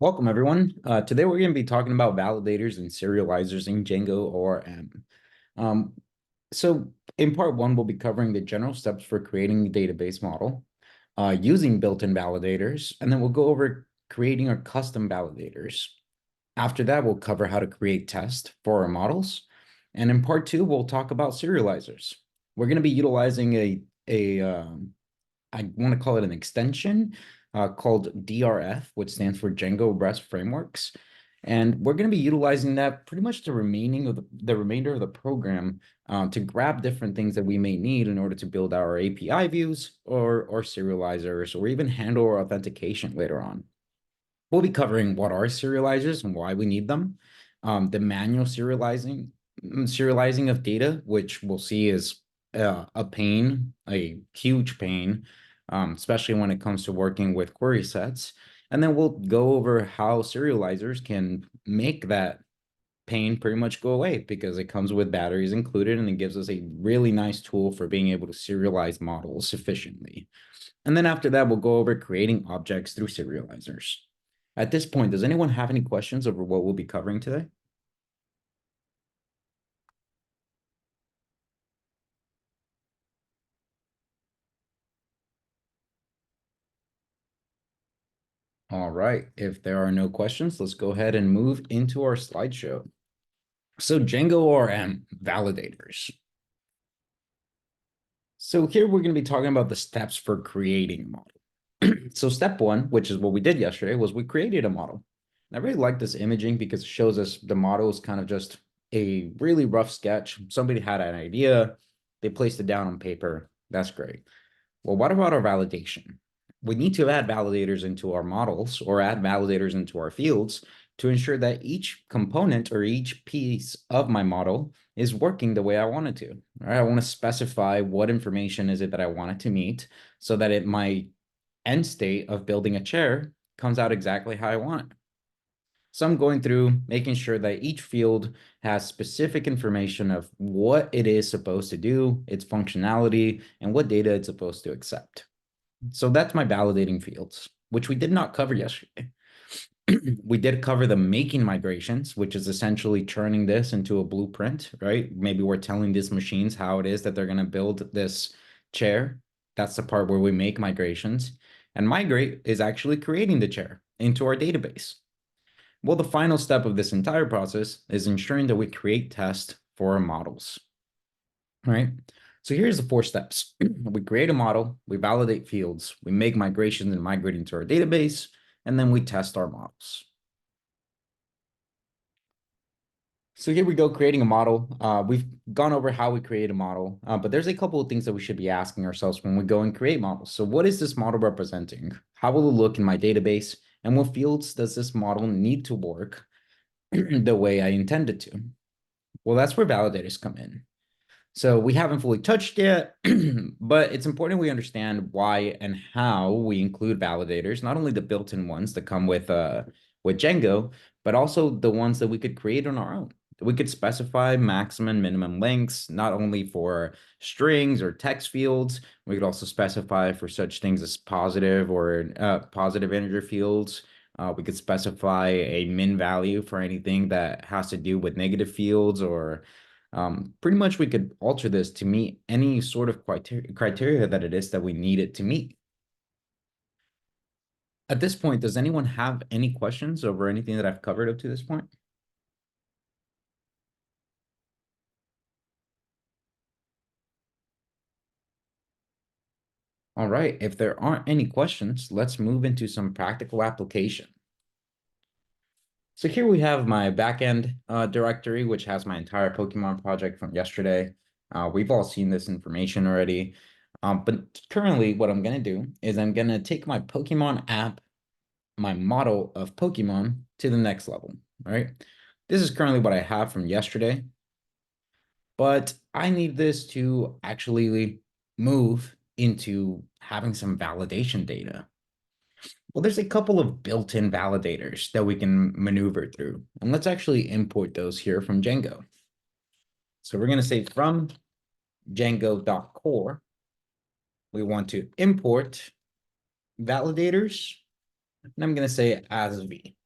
Welcome, everyone. Today we're going to be talking about validators and serializers in Django ORM. Um, so in part one, we'll be covering the general steps for creating a database model, using built-in validators, and then we'll go over creating our custom validators. After that, we'll cover how to create tests for our models. And in part two, we'll talk about serializers. We're going to be utilizing I want to call it an extension called DRF, which stands for Django Rest Frameworks. And we're going to be utilizing that pretty much the remainder of the program to grab different things that we may need in order to build our API views or serializers, or even handle our authentication later on. We'll be covering what are serializers and why we need them, the manual serializing of data, which we'll see is a pain, a huge pain, especially when it comes to working with query sets. And then we'll go over how serializers can make that pain pretty much go away, because it comes with batteries included, and it gives us a really nice tool for being able to serialize models efficiently. And then after that, we'll go over creating objects through serializers. At this point, does anyone have any questions over what we'll be covering today? All right, if there are no questions, let's go ahead and move into our slideshow. So Django ORM Validators. So here we're going to be talking about the steps for creating a model. So step one, which is what we did yesterday, was we created a model. And I really like this imaging because it shows us the model is kind of just a really rough sketch. Somebody had an idea, they placed it down on paper. That's great. Well, what about our validation? We need to add validators into our models or add validators into our fields to ensure that each component or each piece of my model is working the way I want it to. All right, I want to specify what information is it that I want it to meet so that my end state of building a chair comes out exactly how I want it. So I'm going through making sure that each field has specific information of what it is supposed to do, its functionality, and what data it's supposed to accept. So that's my validating fields, which we did not cover yesterday. We did cover the making migrations, which is essentially turning this into a blueprint, right? Maybe we're telling these machines how it is that they're going to build this chair. That's the part where we make migrations. And migrate is actually creating the chair into our database. Well, the final step of this entire process is ensuring that we create tests for our models. All right. So here's the 4 steps. We create a model, we validate fields, we make migrations and migrate into our database, and then we test our models. So here we go, creating a model. We've gone over how we create a model, but there's a couple of things that we should be asking ourselves when we go and create models. So what is this model representing? How will it look in my database? And what fields does this model need to work the way I intended to? Well, that's where validators come in. So we haven't fully touched yet, but it's important we understand why and how we include validators, not only the built-in ones that come with Django, but also the ones that we could create on our own. We could specify maximum and minimum lengths, not only for strings or text fields. We could also specify for such things as positive or positive integer fields. We could specify a min value for anything that has to do with negative fields, or pretty much we could alter this to meet any sort of criteria that it is that we need it to meet. At this point, does anyone have any questions over anything that I've covered up to this point? All right, if there aren't any questions, let's move into some practical application. So here we have my backend directory, which has my entire Pokemon project from yesterday. We've all seen this information already. But currently what I'm going to do is I'm going to take my Pokemon app, my model of Pokemon, to the next level, right? This is currently what I have from yesterday, but I need this to actually move into having some validation data. Well, there's a couple of built-in validators that we can maneuver through, and let's actually import those here from Django. So we're going to say from Django.core, we want to import validators, and I'm going to say as v.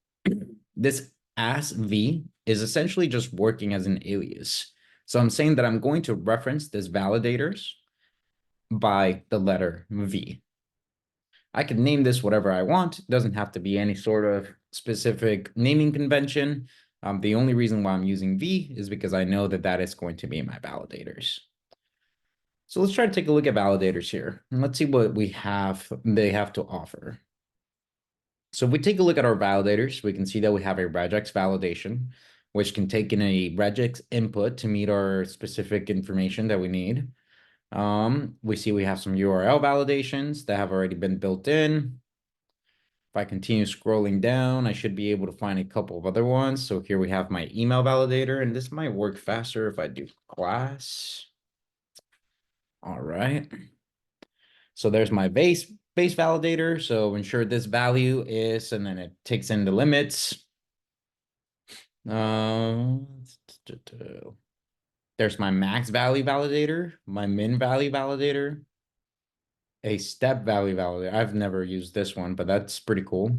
this as v is essentially just working as an alias. So I'm saying that I'm going to reference this validators by the letter v. I can name this whatever I want. It doesn't have to be any sort of specific naming convention. The only reason why I'm using v is because I know that that is going to be my validators. So let's try to take a look at validators here. And let's see what they have to offer. So if we take a look at our validators, we can see that we have a regex validation, which can take in a regex input to meet our specific information that we need. We see we have some URL validations that have already been built in. If I continue scrolling down, I should be able to find a couple of other ones. So here we have my email validator, and this might work faster if I do class. All right. So there's my base validator. So ensure this value is, and then it takes in the limits. There's my max value validator, my min value validator, a step value validator. I've never used this one, but that's pretty cool.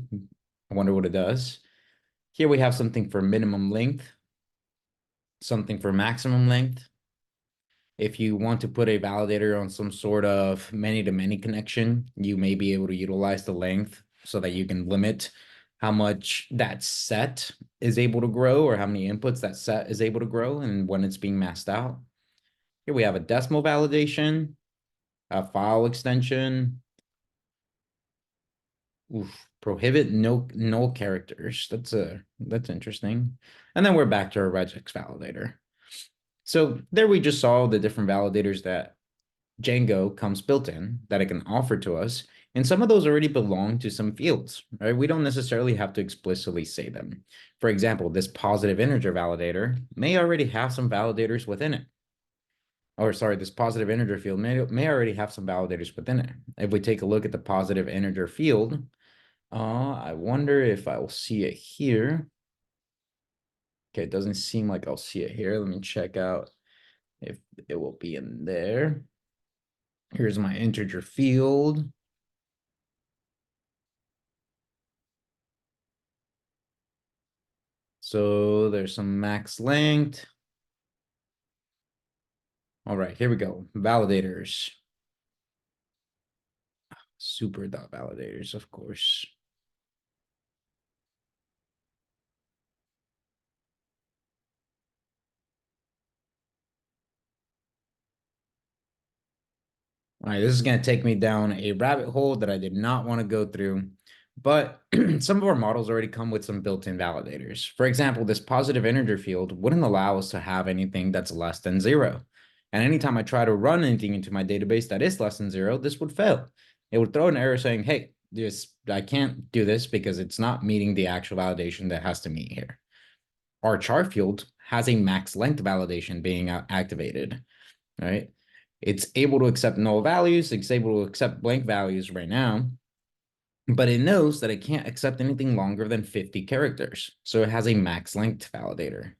I wonder what it does. Here we have something for minimum length, something for maximum length. If you want to put a validator on some sort of many-to-many connection, you may be able to utilize the length so that you can limit how much that set is able to grow or how many inputs that set is able to grow and when it's being masked out. Here we have a decimal validation, a file extension. Prohibit null characters. That's interesting. And then we're back to our regex validator. So there we just saw the different validators that Django comes built in that it can offer to us. And some of those already belong to some fields, right? We don't necessarily have to explicitly say them. For example, this positive integer validator may already have some validators within it. Or sorry, this positive integer field may already have some validators within it. If we take a look at the positive integer field, I wonder if I will see it here. Okay, it doesn't seem like I'll see it here. Let me check out if it will be in there. Here's my integer field. So there's some max length. All right, here we go. Validators. Super dot validators, of course. All right, this is going to take me down a rabbit hole that I did not want to go through, but some of our models already come with some built-in validators. For example, this positive integer field wouldn't allow us to have anything that's less than 0. And anytime I try to run anything into my database that is less than 0, this would fail. It would throw an error saying, hey, I can't do this because it's not meeting the actual validation that has to meet here. Our char field has a max length validation being activated, right? It's able to accept null values. It's able to accept blank values right now, but it knows that it can't accept anything longer than 50 characters. So it has a max length validator.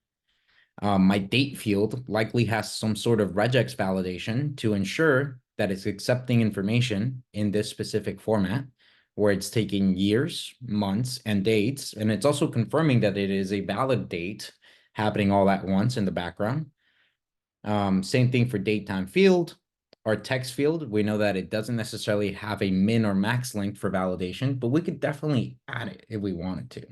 My date field likely has some sort of regex validation to ensure that it's accepting information in this specific format, where it's taking years, months, and dates. And it's also confirming that it is a valid date happening all at once in the background. Same thing for date time field. Our text field, we know that it doesn't necessarily have a min or max length for validation, but we could definitely add it if we wanted to.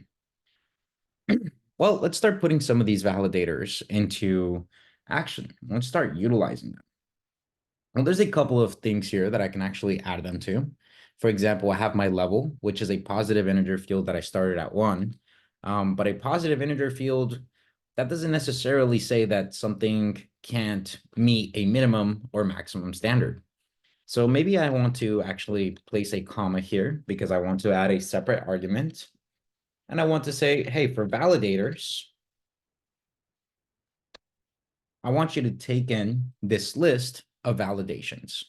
Well, let's start putting some of these validators into action. Let's start utilizing them. Well, there's a couple of things here that I can actually add them to. For example, I have my level, which is a positive integer field that I started at 1. But a positive integer field, that doesn't necessarily say that something can't meet a minimum or maximum standard. So maybe I want to actually place a comma here because I want to add a separate argument. And I want to say, hey, for validators, I want you to take in this list of validations.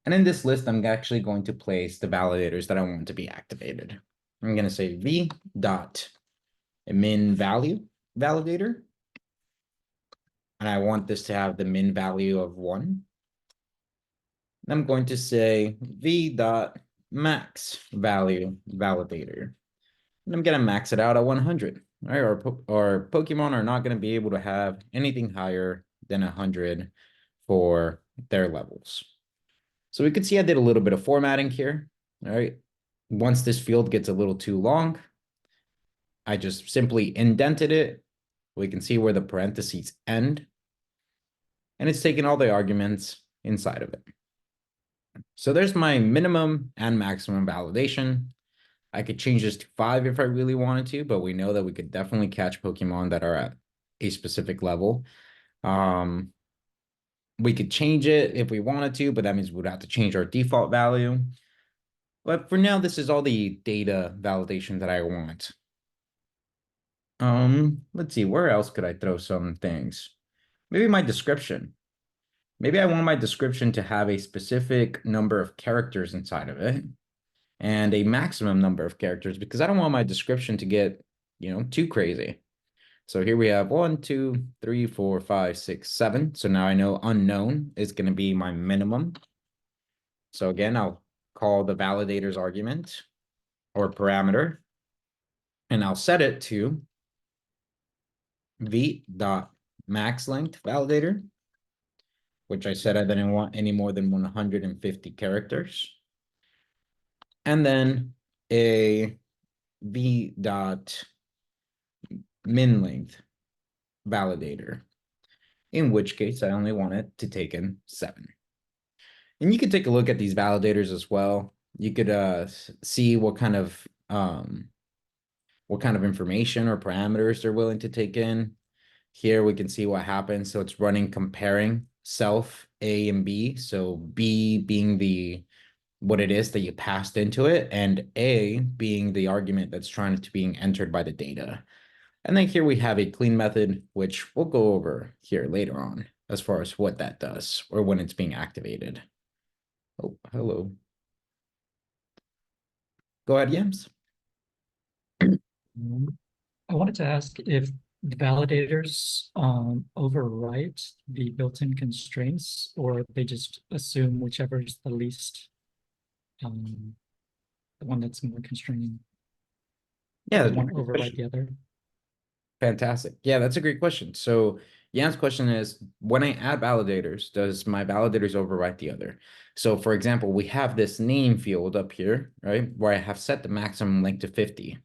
And in this list, I'm actually going to place the validators that I want to be activated. I'm going to say v dot min value validator. And I want this to have the min value of 1. I'm going to say v dot max value validator. and I'm gonna max it out at 100. Right? Our Pokemon are not gonna be able to have anything higher than 100 for their levels. So we could see I did a little bit of formatting here. All right. Once this field gets a little too long, I just simply indented it. We can see where the parentheses end, and it's taking all the arguments inside of it. So there's my minimum and maximum validation. I could change this to 5 if I really wanted to, but we know that we could definitely catch Pokemon that are at a specific level. We could change it if we wanted to, but that means we'd have to change our default value. But for now, this is all the data validation that I want. Let's see, where else could I throw some things? Maybe my description. Maybe I want my description to have a specific number of characters inside of it and a maximum number of characters because I don't want my description to get, too crazy. So here we have 1, 2, 3, 4, 5, 6, 7. So now I know unknown is going to be my minimum. So again, I'll call the validators argument or parameter, and I'll set it to v.maxLength validator, which I said I didn't want any more than 150 characters. And then a v.minLength validator, in which case I only want it to take in 7. And you could take a look at these validators as well. You could see what kind of information or parameters they're willing to take in. Here we can see what happens. So it's running comparing self A and B. So B being what it is that you passed into it, and A being the argument that's trying to being entered by the data. And then here we have a clean method, which we'll go over here later on as far as what that does or when it's being activated. Oh, hello. Go ahead, Yams. I wanted to ask if the validators overwrite the built-in constraints, or they just assume whichever is the least, the one that's more constraining. Yeah, One overwrite the other. fantastic. Yeah, that's a great question. So Jan's question is, when I add validators, does my validators overwrite the other? So for example, we have this name field up here, right, where I have set the maximum length to 50.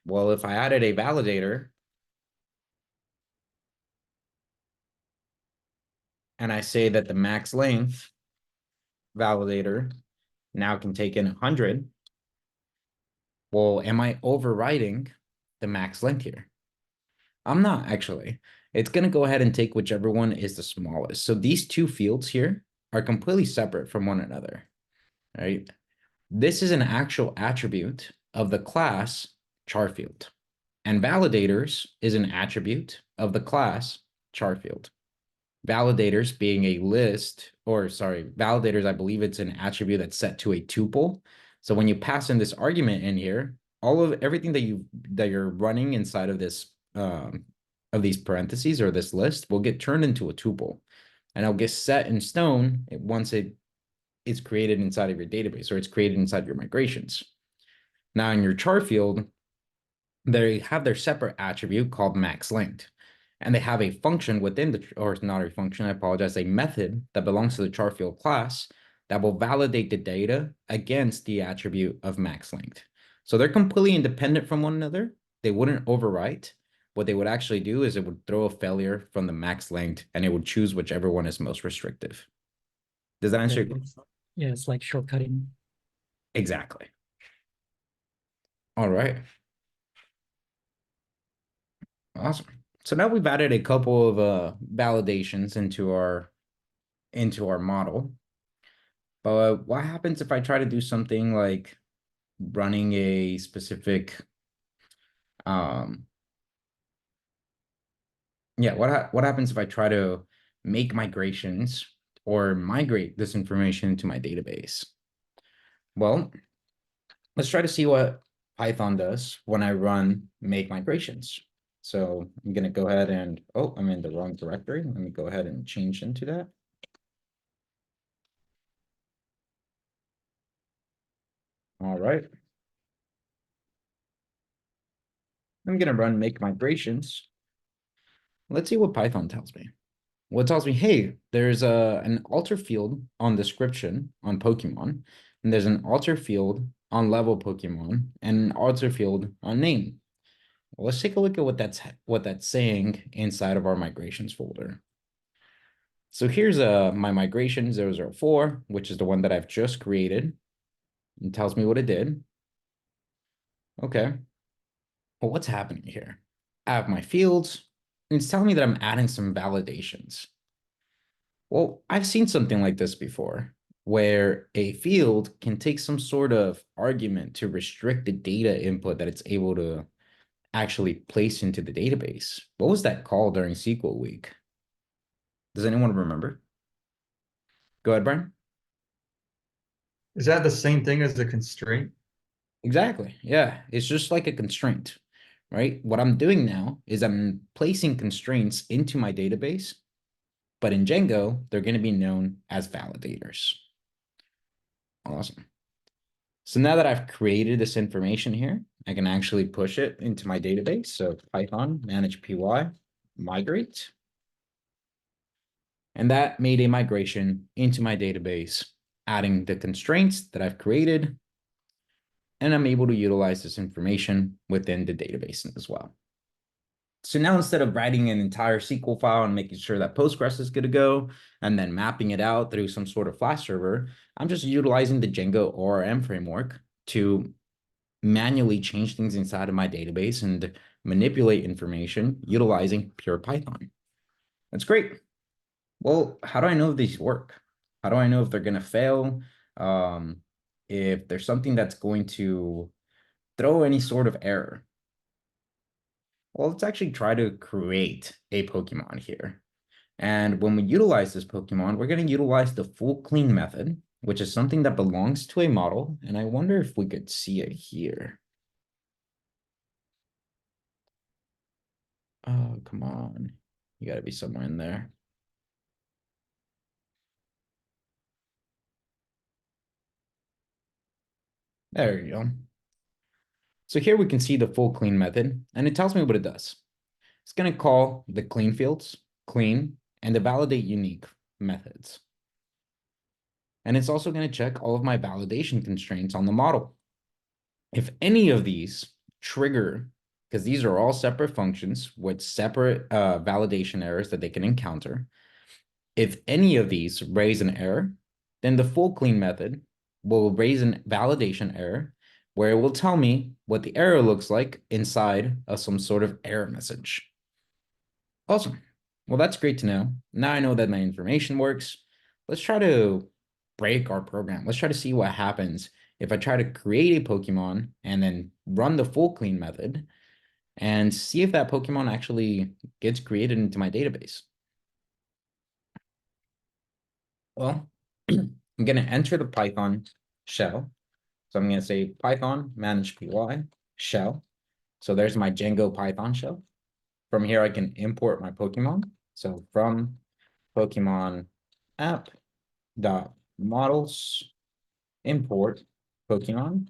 Well, if I added a validator and I say that the max length validator now can take in 100, well, am I overriding the max length here? I'm not actually. It's going to go ahead and take whichever one is the smallest. So these two fields here are completely separate from one another, right? This is an actual attribute of the class char field, and validators is an attribute of the class char field. Validators being a list, or sorry, validators, I believe it's an attribute that's set to a tuple. So when you pass in this argument in here, all of everything that you're running inside of this of these parentheses or this list will get turned into a tuple, and it'll get set in stone once it is created inside of your database or it's created inside your migrations. Now in your char field, they have their separate attribute called max length. And they have a function within the, or not a function, I apologize, a method that belongs to the char field class that will validate the data against the attribute of max length. So they're completely independent from one another. They wouldn't overwrite. What they would actually do is it would throw a failure from the max length and it would choose whichever one is most restrictive. Does that answer your question? Yeah, it's like shortcutting. Exactly. All right. Awesome. So now we've added a couple of validations into our model. But what happens if I try to do something like running a specific what happens if I try to make migrations or migrate this information into my database? Well, let's try to see what Python does when I run make migrations. So I'm going to go ahead and, oh, I'm in the wrong directory. Let me go ahead and change into that. All right. I'm gonna run make migrations. Let's see what Python tells me. Well, it tells me, hey, there's an alter field on description on Pokemon, and there's an alter field on level Pokemon, and an alter field on name. Well, let's take a look at what that's saying inside of our migrations folder. So here's my migration 004, which is the one that I've just created. It tells me what it did. Okay. Well, what's happening here? I have my fields, and it's telling me that I'm adding some validations. Well, I've seen something like this before, where a field can take some sort of argument to restrict the data input that it's able to actually place into the database. What was that called during SQL week? Does anyone remember? Go ahead, Brian. Is that the same thing as the constraint? Exactly. Yeah, it's just like a constraint, right? What I'm doing now is I'm placing constraints into my database, but in Django, they're going to be known as validators. Awesome. So now that I've created this information here, I can actually push it into my database. So Python manage py migrate. And that made a migration into my database, adding the constraints that I've created. And I'm able to utilize this information within the database as well. So now instead of writing an entire SQL file and making sure that Postgres is good to go, and then mapping it out through some sort of Flash server, I'm just utilizing the Django ORM framework to manually change things inside of my database and manipulate information utilizing pure Python. That's great. Well, how do I know if these work? How do I know if they're going to fail? If there's something that's going to throw any sort of error? Well, let's actually try to create a Pokemon here. And when we utilize this Pokemon, we're going to utilize the full clean method, which is something that belongs to a model. And I wonder if we could see it here. Oh, come on. You got to be somewhere in there. There you go. So here we can see the full clean method, and it tells me what it does. It's going to call the clean fields, clean, and the validate unique methods. And it's also going to check all of my validation constraints on the model. If any of these trigger, because these are all separate functions with separate validation errors that they can encounter, if any of these raise an error, then the full clean method will raise a validation error where it will tell me what the error looks like inside of some sort of error message. Awesome. Well, that's great to know. Now I know that my information works. Let's try to break our program. Let's try to see what happens if I try to create a Pokemon and then run the full clean method and see if that Pokemon actually gets created into my database. Well, I'm going to enter the Python shell. So I'm going to say Python manage py shell. So there's my Django Python shell. From here, I can import my Pokemon. So from Pokemon app dot models import Pokemon.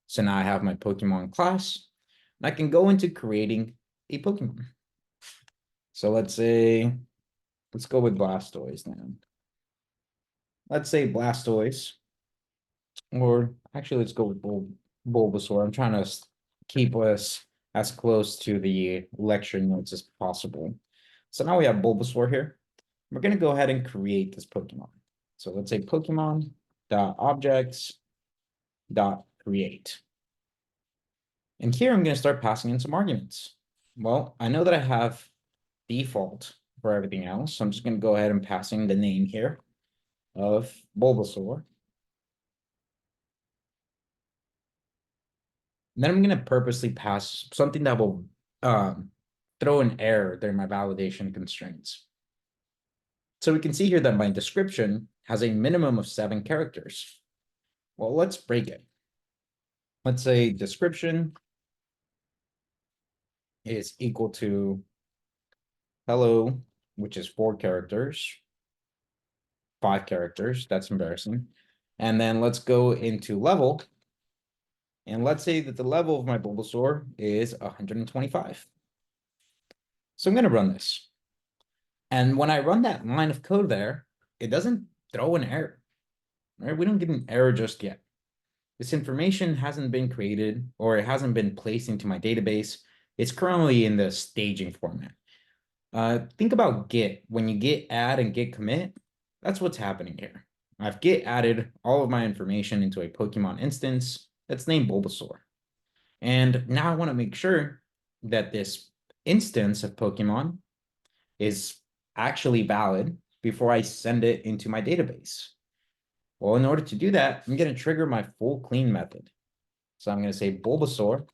So now I have my Pokemon class, and I can go into creating a Pokemon. So let's go with Blastoise now. Let's say Blastoise, or actually let's go with Bulbasaur. I'm trying to keep us as close to the lecture notes as possible. So now we have Bulbasaur here. We're going to go ahead and create this Pokemon. So let's say Pokemon dot objects dot create. And here I'm going to start passing in some arguments. Well, I know that I have default for everything else. So I'm just going to go ahead and passing the name here of Bulbasaur. And then I'm going to purposely pass something that will throw an error during my validation constraints. So we can see here that my description has a minimum of 7 characters. Well, let's break it. Let's say description is equal to hello, which is 4 characters, 5 characters. That's embarrassing. And then let's go into level. And let's say that the level of my Bulbasaur is 125. So I'm going to run this. And when I run that line of code there, it doesn't throw an error, right? We don't get an error just yet. This information hasn't been created or it hasn't been placed into my database. It's currently in the staging format. Think about Git. When you git add and git commit, that's what's happening here. I've git added all of my information into a Pokemon instance that's named Bulbasaur. And now I want to make sure that this instance of Pokemon is actually valid before I send it into my database. Well, in order to do that, I'm going to trigger my full clean method. So I'm going to say Bulbasaur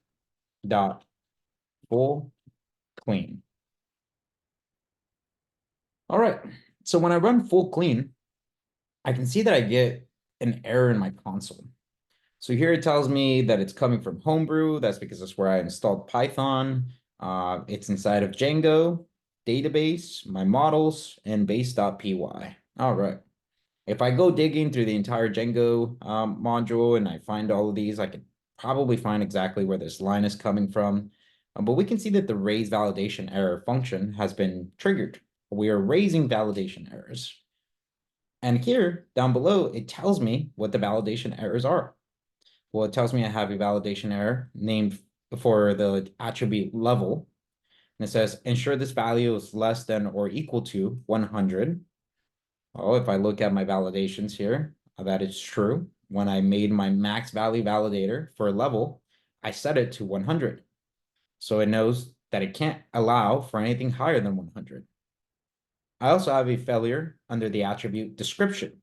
dot full clean. All right. So when I run full clean, I can see that I get an error in my console. So here it tells me that it's coming from Homebrew. That's because that's where I installed Python. It's inside of Django, database, my models, and base.py. All right. If I go digging through the entire Django module and I find all of these, I can probably find exactly where this line is coming from. But we can see that the raise validation error function has been triggered. We are raising validation errors. And here down below, it tells me what the validation errors are. Well, it tells me I have a validation error named for the attribute level. And it says, ensure this value is less than or equal to 100. Oh, if I look at my validations here, that is true. When I made my max value validator for a level, I set it to 100. So it knows that it can't allow for anything higher than 100. I also have a failure under the attribute description.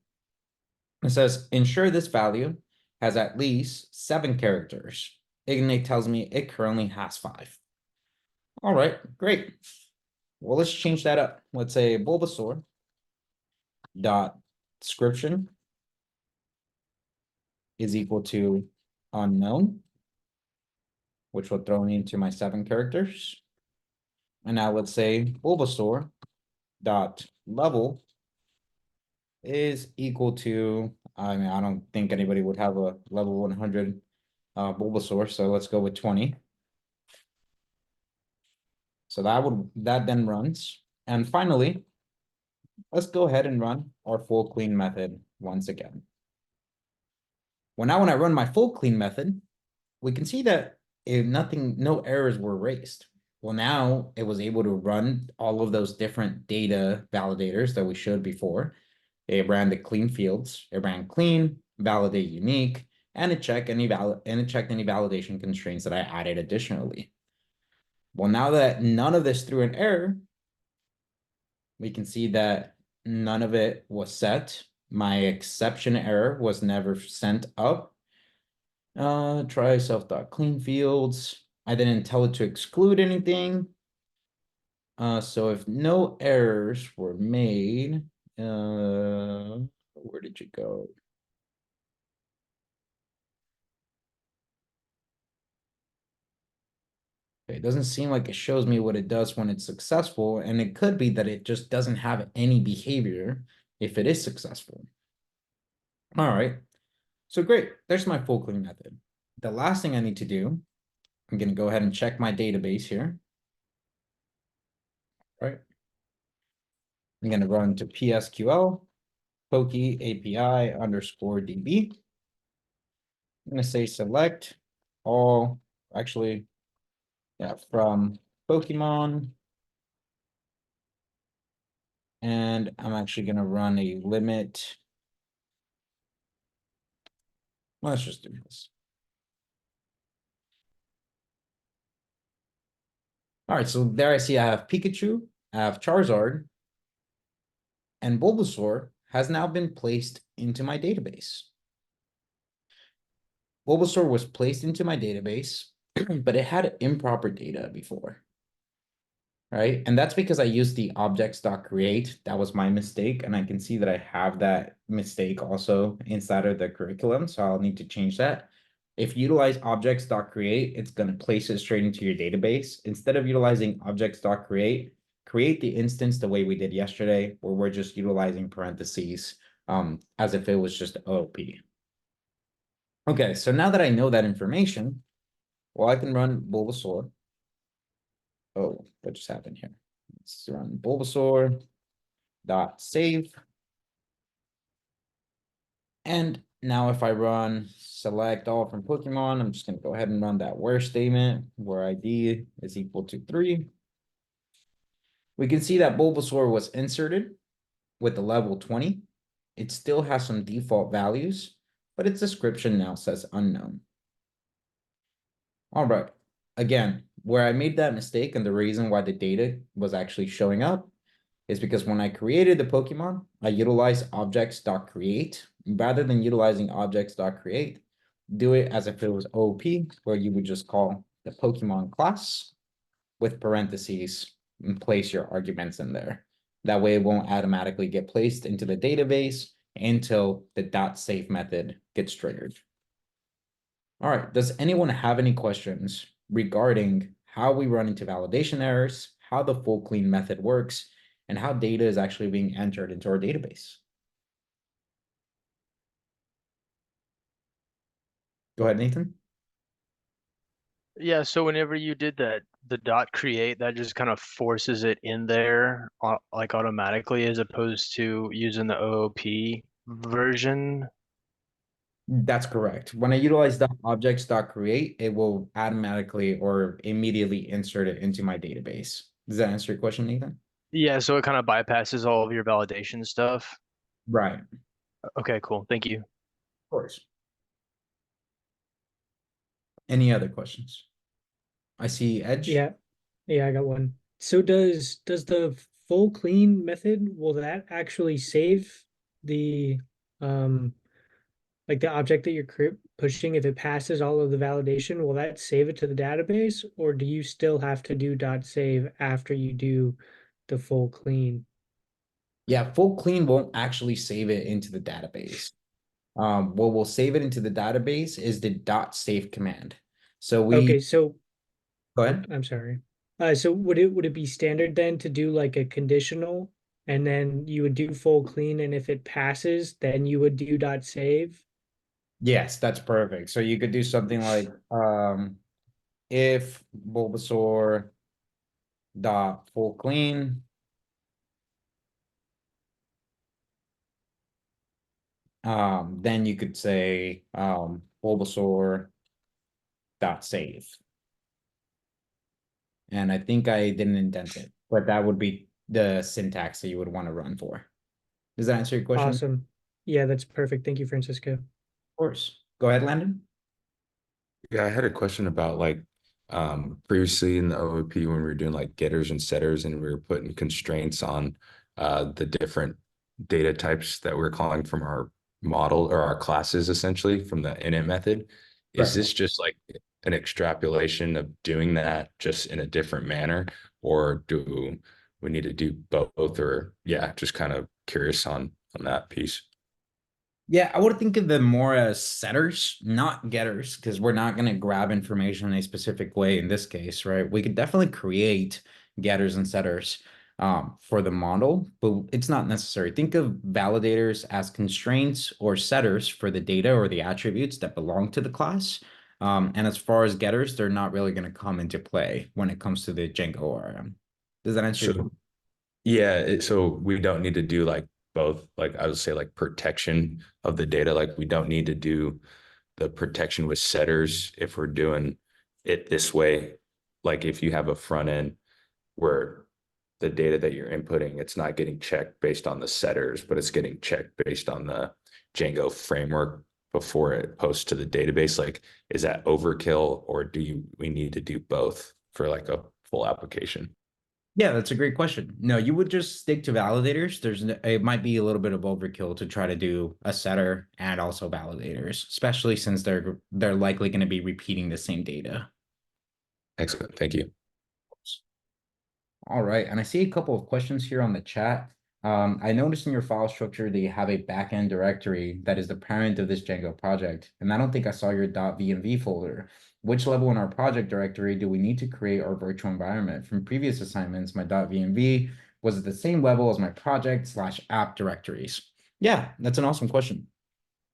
It says, ensure this value has at least 7 characters. Ignite tells me it currently has 5. All right, great. Well, let's change that up. Let's say Bulbasaur dot description is equal to unknown, which will throw me into my 7 characters. And now let's say Bulbasaur dot level is equal to, I mean, I don't think anybody would have a level 100 Bulbasaur, so let's go with 20. So that then runs. And finally, let's go ahead and run our full clean method once again. Well, now when I run my full clean method, we can see that no errors were raised. Well, now it was able to run all of those different data validators that we showed before. It ran the clean fields, it ran clean, validate unique, and it checked any validation constraints that I added additionally. Well, now that none of this threw an error, we can see that none of it was set. My exception error was never sent up. Try self.clean fields. I didn't tell it to exclude anything. So if no errors were made, where did you go? Okay, it doesn't seem like it shows me what it does when it's successful, and it could be that it just doesn't have any behavior if it is successful. All right, so great, there's my full clean method. The last thing I need to do, I'm gonna go ahead and check my database here. All right. I'm gonna run to PSQL, Poke API underscore DB. I'm gonna say select all, actually, yeah, from Pokemon. And I'm actually gonna run a limit. Let's just do this. All right, so there I see I have Pikachu, I have Charizard, and Bulbasaur has now been placed into my database. Bulbasaur was placed into my database, but it had improper data before. Right, and that's because I used the objects.create. That was my mistake, and I can see that I have that mistake also inside of the curriculum, so I'll need to change that. If you utilize objects.create, it's going to place it straight into your database. Instead of utilizing objects.create, create the instance the way we did yesterday, where we're just utilizing parentheses as if it was just OOP. Okay, so now that I know that information, well, I can run Bulbasaur. Oh, what just happened here? Let's run Bulbasaur dot save. And now if I run select all from Pokemon, I'm just gonna go ahead and run that where statement where ID is equal to 3. We can see that Bulbasaur was inserted with the level 20. It still has some default values, but its description now says unknown. All right. Again, where I made that mistake and the reason why the data was actually showing up is because when I created the Pokemon, I utilized objects.create rather than utilizing objects.create. Do it as if it was OP, where you would just call the Pokemon class with parentheses and place your arguments in there. That way it won't automatically get placed into the database until the .save method gets triggered. All right, does anyone have any questions regarding how we run into validation errors, how the full clean method works, and how data is actually being entered into our database? Go ahead, Nathan. Yeah, so whenever you did that, the dot create, that just kind of forces it in there like automatically as opposed to using the OOP version. That's correct. When I utilize the objects.create, it will automatically or immediately insert it into my database. Does that answer your question, Nathan? Yeah, so it kind of bypasses all of your validation stuff. Right. Of Okay, cool. Thank you. course. Any other questions? I see Edge. Yeah, yeah, I got one. So does the full clean method, will that actually save the um like the object that you're pushing, if it passes all of the validation, will that save it to the database, or do you still have to do dot save after you do the full clean? Yeah, full clean won't actually save it into the database. What will save it into the database is the .save command. So Okay, so go ahead. I'm sorry. So would it be standard then to do like a conditional, and then you would do full clean, and if it passes, then you would do dot save? Yes, that's perfect. So you could do something like if Bulbasaur dot full clean then you could say Bulbasaur dot save. And I think I didn't indent it, but that would be the syntax that you would want to run for. Does that answer your question? Of Awesome. Yeah, that's perfect. Thank you, Francisco. course. Go ahead, Landon. Yeah, I had a question about like previously in the OOP when we were doing like getters and setters and we were putting constraints on the different data types that we're calling from our model or our classes essentially from the init method. Is Right. this just like an extrapolation of doing that just in a different manner, or do we need to do both? Or yeah, just kind of curious on that piece. Yeah, I would think of them more as setters, not getters, because we're not going to grab information in a specific way in this case, right? We could definitely create getters and setters for the model, but it's not necessary. Think of validators as constraints or setters for the data or the attributes that belong to the class. And as far as getters, they're not really going to come into play when it comes to the Django ORM. Does that answer your So question? yeah, so we don't need to do like both, like I would say like protection of the data. Like we don't need to do the protection with setters if we're doing it this way. Like if you have a front end where the data that you're inputting, it's not getting checked based on the setters, but it's getting checked based on the Django framework before it posts to the database. Like, is that overkill, or we need to do both for like a full application? Yeah, that's a great question. No, you would just stick to validators. It might be a little bit of overkill to try to do a setter and also validators, especially since they're likely going to be repeating the same data. Excellent. Thank you. All right, and I see a couple of questions here on the chat. I noticed in your file structure that you have a backend directory that is the parent of this Django project, and I don't think I saw your .vmv folder. Which level in our project directory do we need to create our virtual environment? From previous assignments, my .vmv was at the same level as my project/app directories. Yeah, that's an awesome question.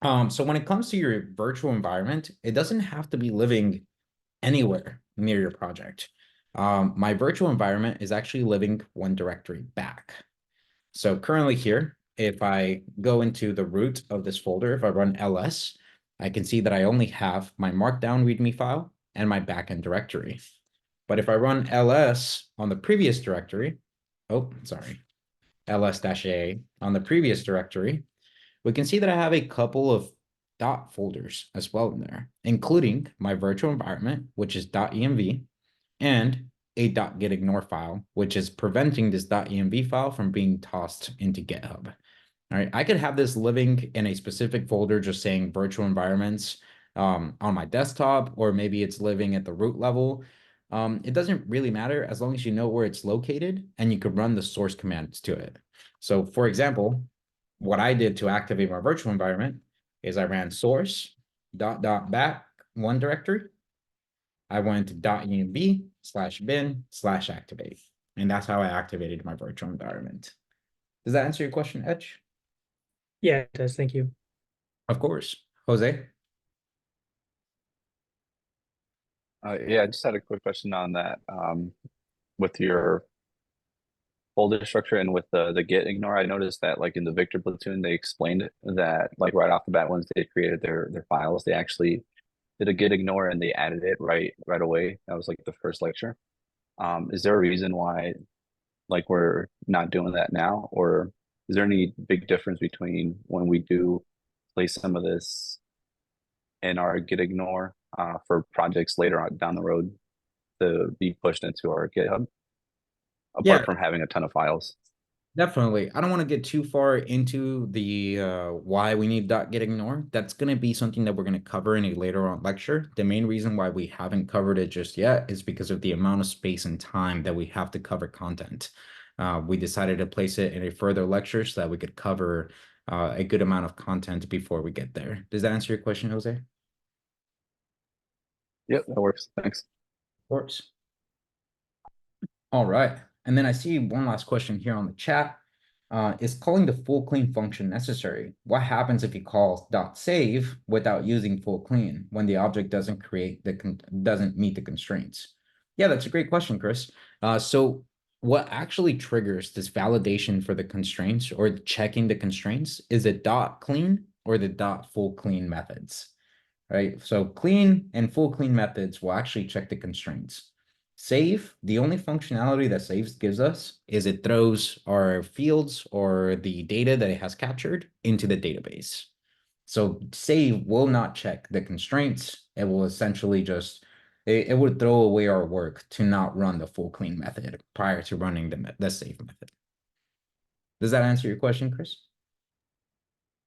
So when it comes to your virtual environment, it doesn't have to be living anywhere near your project. My virtual environment is actually living one directory back. So currently here, if I go into the root of this folder, if I run ls, I can see that I only have my markdown readme file and my backend directory. But if I run ls on the previous directory, oh, sorry, ls-a on the previous directory, we can see that I have a couple of dot folders as well in there, including my virtual environment, which is .env, and a .getignore file, which is preventing this .env file from being tossed into GitHub. All right, I could have this living in a specific folder just saying virtual environments on my desktop, or maybe it's living at the root level. It doesn't really matter as long as you know where it's located and you can run the source commands to it. So for example, what I did to activate my virtual environment is I ran source back one directory. I went to .env/bin/activate, and that's how I activated my virtual environment. Does that answer your question, Edge? Yeah, it does. Thank you. Of course. Jose? Yeah, I just had a quick question on that. With your folder structure and with the git ignore, I noticed that like in the Victor platoon, they explained that like right off the bat, once they created their files, they actually did a git ignore and they added it right away. That was like the first lecture. Is there a reason why like we're not doing that now, or is there any big difference between when we do place some of this in our git ignore for projects later on down the road to be pushed into our GitHub, apart from having a ton of files? Definitely. I don't want to get too far into the why we need .getignore. That's going to be something that we're going to cover in a later on lecture. The main reason why we haven't covered it just yet is because of the amount of space and time that we have to cover content. We decided to place it in a further lecture so that we could cover a good amount of content before we get there. Does that answer your question, Jose? Yep, that works. Thanks. Of course. All right. And then I see one last question here on the chat. Is calling the full clean function necessary? What happens if you call .save without using full clean when the object doesn't meet the constraints? Yeah, that's a great question, Chris. So what actually triggers this validation for the constraints or checking the constraints is a .clean or the .full clean methods, right? So clean and full clean methods will actually check the constraints. Save, the only functionality that saves gives us is it throws our fields or the data that it has captured into the database. So save will not check the constraints. It will essentially just, it would throw away our work to not run the full clean method prior to running the save method. Does that answer your question, Chris?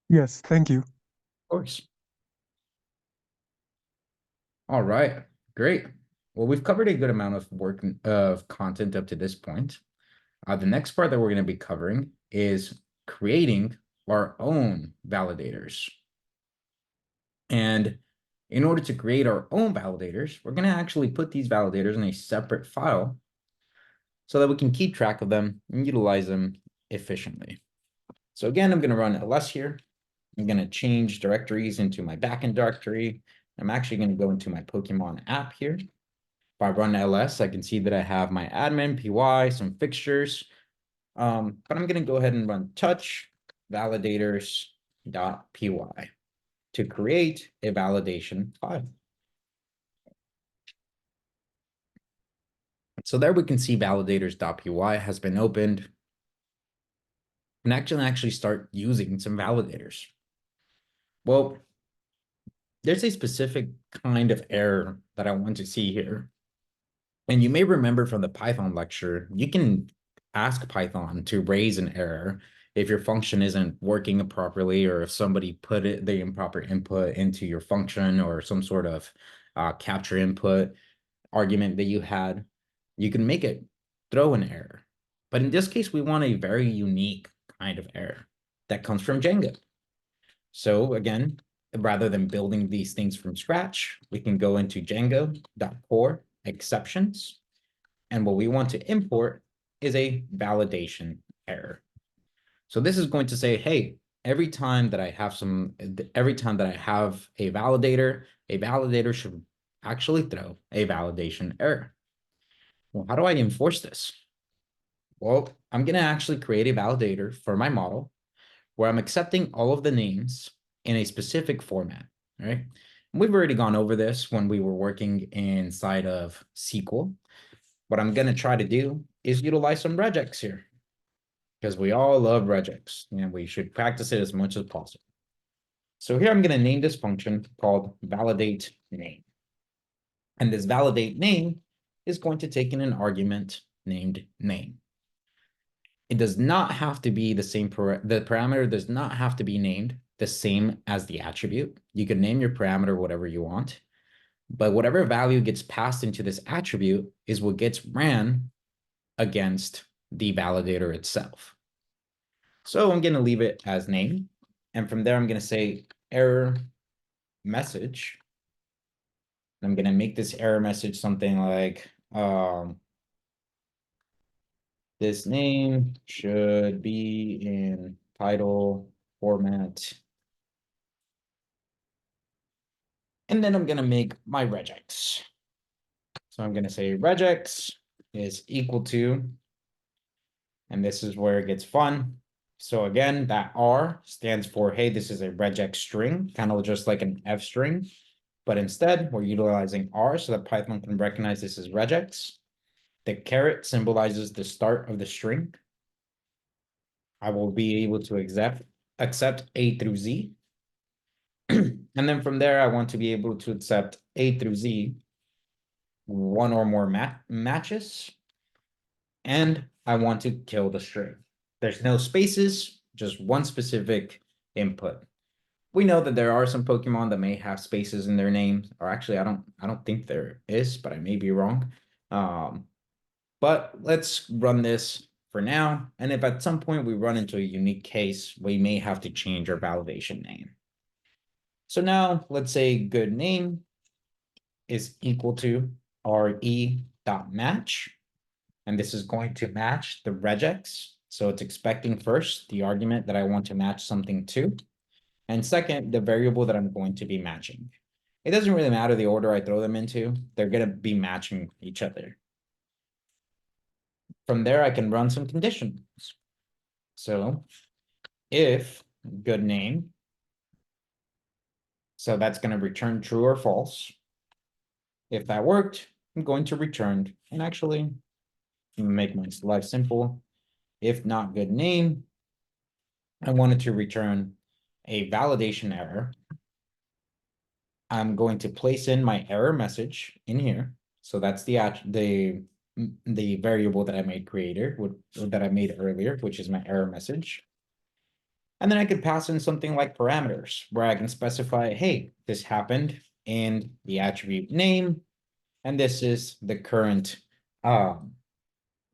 Yes, thank you. Of course. All right, great. Well, we've covered a good amount of work of content up to this point. The next part that we're going to be covering is creating our own validators. And in order to create our own validators, we're going to actually put these validators in a separate file so that we can keep track of them and utilize them efficiently. So again, I'm going to run ls here. I'm going to change directories into my backend directory. I'm actually going to go into my Pokemon app here. If I run ls, I can see that I have my admin, py, some fixtures. But I'm going to go ahead and run touch validators.py to create a validation file. So there we can see validators.py has been opened. And actually start using some validators. Well, there's a specific kind of error that I want to see here. And you may remember from the Python lecture, you can ask Python to raise an error if your function isn't working properly, or if somebody put the improper input into your function, or some sort of capture input argument that you had. You can make it throw an error. But in this case, we want a very unique kind of error that comes from Django. So again, rather than building these things from scratch, we can go into Django.core exceptions. And what we want to import is a validation error. So this is going to say, hey, every time that I have a validator should actually throw a validation error. Well, how do I enforce this? Well, I'm going to actually create a validator for my model where I'm accepting all of the names in a specific format, right? And we've already gone over this when we were working inside of SQL. What I'm going to try to do is utilize some regex here because we all love regex and we should practice it as much as possible. So here I'm going to name this function called validate name. And this validate name is going to take in an argument named name. It does not have to be the same, the parameter does not have to be named the same as the attribute. You can name your parameter whatever you want, but whatever value gets passed into this attribute is what gets ran against the validator itself. So I'm going to leave it as name. And from there, I'm going to say error message. I'm going to make this error message something like, this name should be in title format. And then I'm going to make my regex. So I'm going to say regex is equal to, and this is where it gets fun. So again, that R stands for, hey, this is a regex string, kind of just like an F string. But instead, we're utilizing R so that Python can recognize this as regex. The caret symbolizes the start of the string. I will be able to accept A through Z. And then from there, I want to be able to accept A through Z, one or more matches. And I want to kill the string. There's no spaces, just one specific input. We know that there are some Pokemon that may have spaces in their names, or actually, I don't think there is, but I may be wrong. But let's run this for now. And if at some point we run into a unique case, we may have to change our validation name. So now let's say good name is equal to re.match. And this is going to match the regex. So it's expecting first the argument that I want to match something to. And second, the variable that I'm going to be matching. It doesn't really matter the order I throw them into. They're going to be matching each other. From there, I can run some conditions. So if good name, so that's going to return true or false. If that worked, I'm going to return, and actually make my life simple. If not good name, I wanted to return a validation error. I'm going to place in my error message in here. So that's the variable that I made that I made earlier, which is my error message. And then I could pass in something like parameters where I can specify, hey, this happened in the attribute name, and this is the current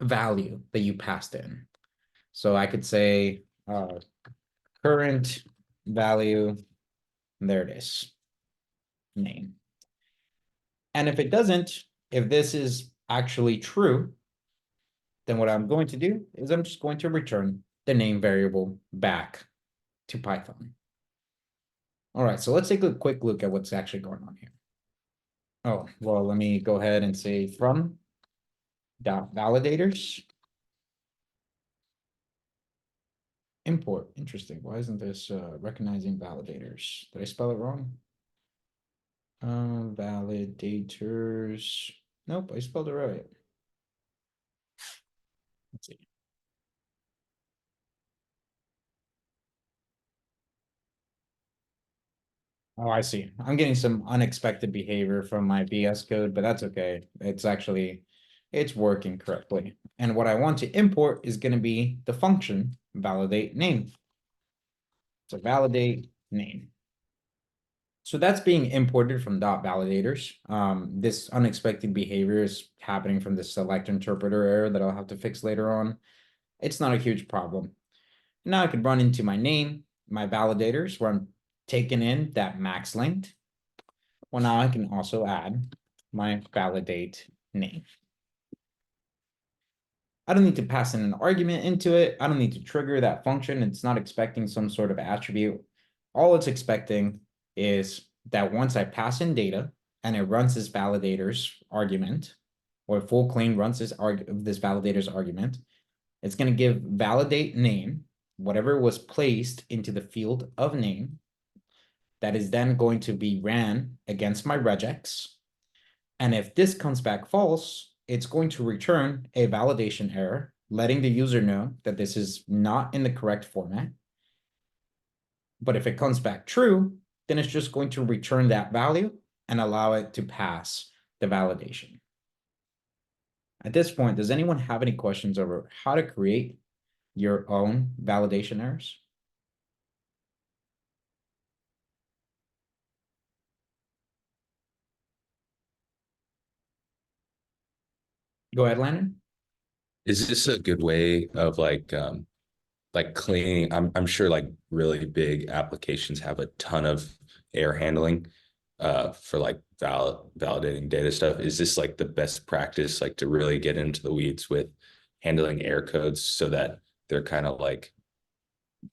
value that you passed in. So I could say current value, there it is, name. And if it doesn't, if this is actually true, then what I'm going to do is I'm just going to return the name variable back to Python. All right, so let's take a quick look at what's actually going on here. Oh, well, let me go ahead and say from .validators import. Interesting. Why isn't this recognizing validators? Did I spell it wrong? Validators. Nope, I spelled it right. Let's see. Oh, I see. I'm getting some unexpected behavior from my VS Code, but that's okay. It's working correctly. And what I want to import is going to be the function validate name. So validate name. So that's being imported from .validators. This unexpected behavior is happening from the select interpreter error that I'll have to fix later on. It's not a huge problem. Now I could run into my name, my validators, where I'm taking in that max length. Well, now I can also add my validate name. I don't need to pass in an argument into it. I don't need to trigger that function. It's not expecting some sort of attribute. All it's expecting is that once I pass in data and it runs this validator's argument, or full clean runs this validator's argument, it's going to give validate name, whatever was placed into the field of name, that is then going to be ran against my regex. And if this comes back false, it's going to return a validation error, letting the user know that this is not in the correct format. But if it comes back true, then it's just going to return that value and allow it to pass the validation. At this point, does anyone have any questions over how to create your own validation errors? Go ahead, Landon. Is this a good way of like cleaning? I'm sure like really big applications have a ton of error handling for like validating data stuff. Is this like the best practice, like to really get into the weeds with handling error codes so that they're kind of like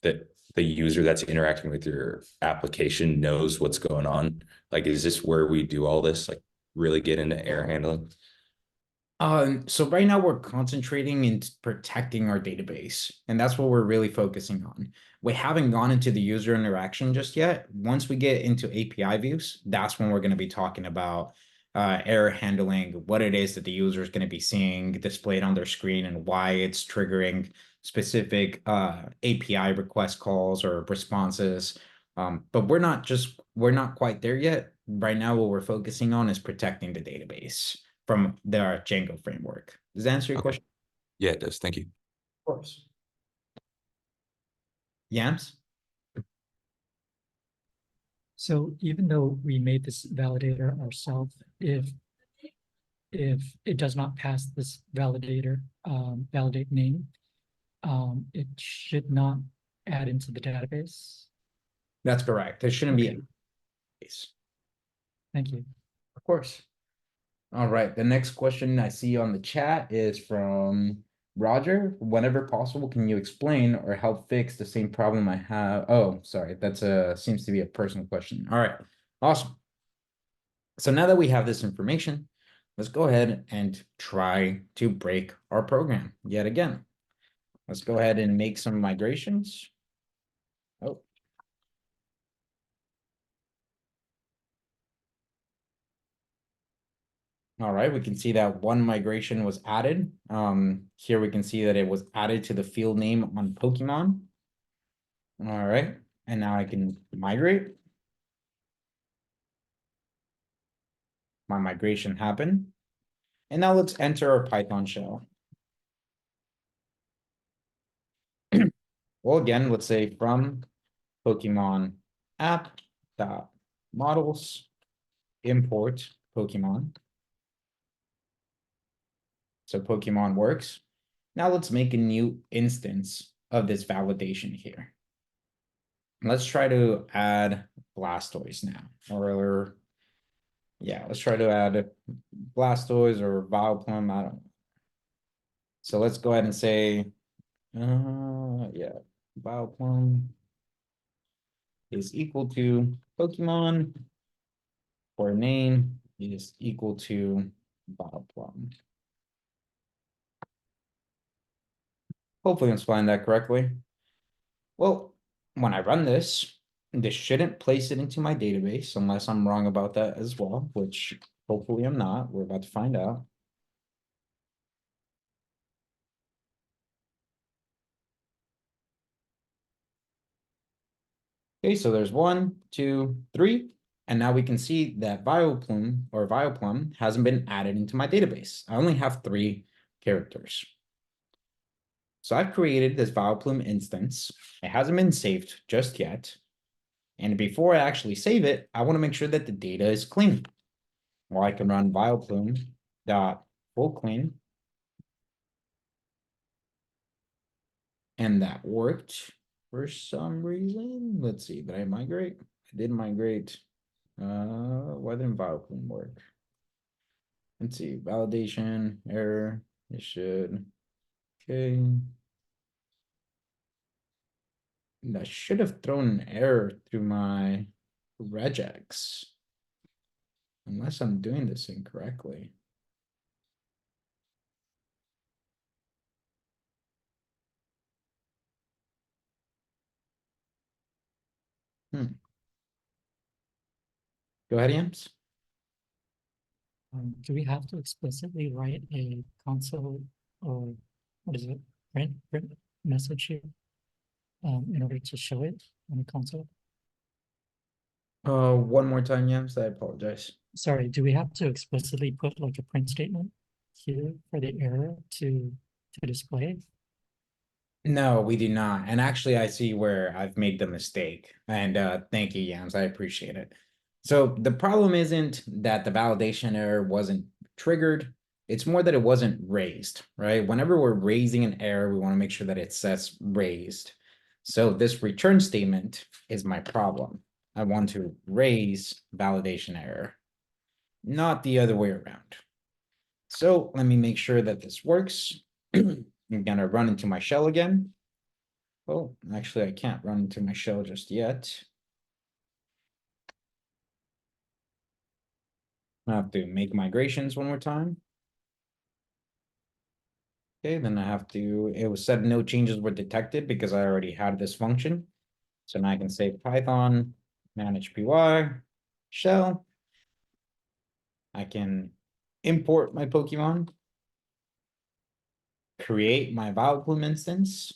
that the user that's interacting with your application knows what's going on? Like, is this where we do all this, like really get into error handling? So right now we're concentrating in protecting our database, and that's what we're really focusing on. We haven't gone into the user interaction just yet. Once we get into API views, that's when we're going to be talking about error handling, what it is that the user is going to be seeing displayed on their screen, and why it's triggering specific API request calls or responses. But we're not quite there yet. Right now, what we're focusing on is protecting the database from the Django framework. Does that answer your question? Yeah, it does. Thank you. Of course. Yams? So even though we made this validator ourselves, if it does not pass this validator, validate name, it should not add into the database. That's correct. There shouldn't be Okay. a case. Thank you. Of course. All right. The next question I see on the chat is from Roger. Whenever possible, can you explain or help fix the same problem I have? Oh, sorry. That's seems to be a personal question. All right. Awesome. So now that we have this information, let's go ahead and try to break our program yet again. Let's go ahead and make some migrations. Oh. All right, we can see that one migration was added. Here we can see that it was added to the field name on Pokemon. All right, and now I can migrate. My migration happened. And now let's enter our Python shell. Well, again, let's say from Pokemon app dot models import Pokemon. So Pokemon works. Now let's make a new instance of this validation here. Let's try to add Blastoise now, or yeah, let's try to add Blastoise or Vileplume. I don't know. So let's go ahead and say, yeah, Vileplume is equal to Pokemon, or name is equal to Vileplume. Hopefully I'm spelling that correctly. Well, when I run this shouldn't place it into my database unless I'm wrong about that as well, which hopefully I'm not. We're about to find out. Okay, so there's 1, 2, 3, and now we can see that Vileplume hasn't been added into my database. I only have 3 characters. So I've created this Vileplume instance. It hasn't been saved just yet. And before I actually save it, I want to make sure that the data is clean. Well, I can run Vileplume dot full clean. And that worked for some reason. Let's see, did I migrate? I did migrate. Why didn't Vileplume work? Let's see, validation, error, it should. Okay. That should have thrown an error through my regex. Unless I'm doing this incorrectly. Go ahead, Yams. Do we have to explicitly write a console or what is it, print message here? In order to show it on the console? One more time, Yams. I apologize. Sorry, do we have to explicitly put like a print statement here for the error to display? No, we do not. And actually, I see where I've made the mistake. And thank you, Yams. I appreciate it. So the problem isn't that the validation error wasn't triggered. It's more that it wasn't raised, right? Whenever we're raising an error, we want to make sure that it says raised. So this return statement is my problem. I want to raise validation error, not the other way around. So let me make sure that this works. I'm gonna run into my shell again. Oh, actually, I can't run into my shell just yet. I have to make migrations one more time. Okay, then I have to, it was said no changes were detected because I already had this function. So now I can say Python manage py shell. I can import my Pokemon, create my Vileplume instance.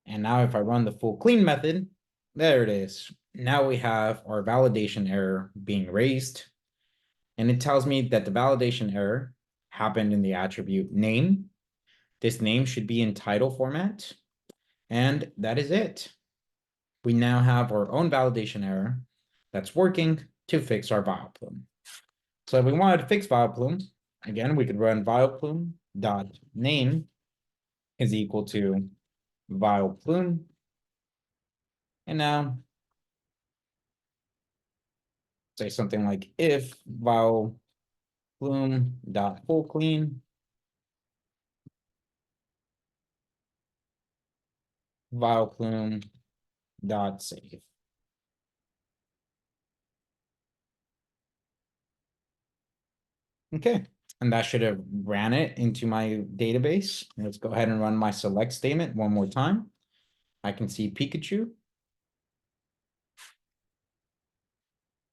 And now if I run the full clean method, there it is. Now we have our validation error being raised. And it tells me that the validation error happened in the attribute name. This name should be in title format. And that is it. We now have our own validation error that's working to fix our Vileplume. So if we wanted to fix Vileplume, again, we could run Vileplume.name is equal to Vileplume. And now say something like if Vileplume.fullClean Vileplume.save. Okay, and that should have ran it into my database. Let's go ahead and run my select statement one more time. I can see Pikachu.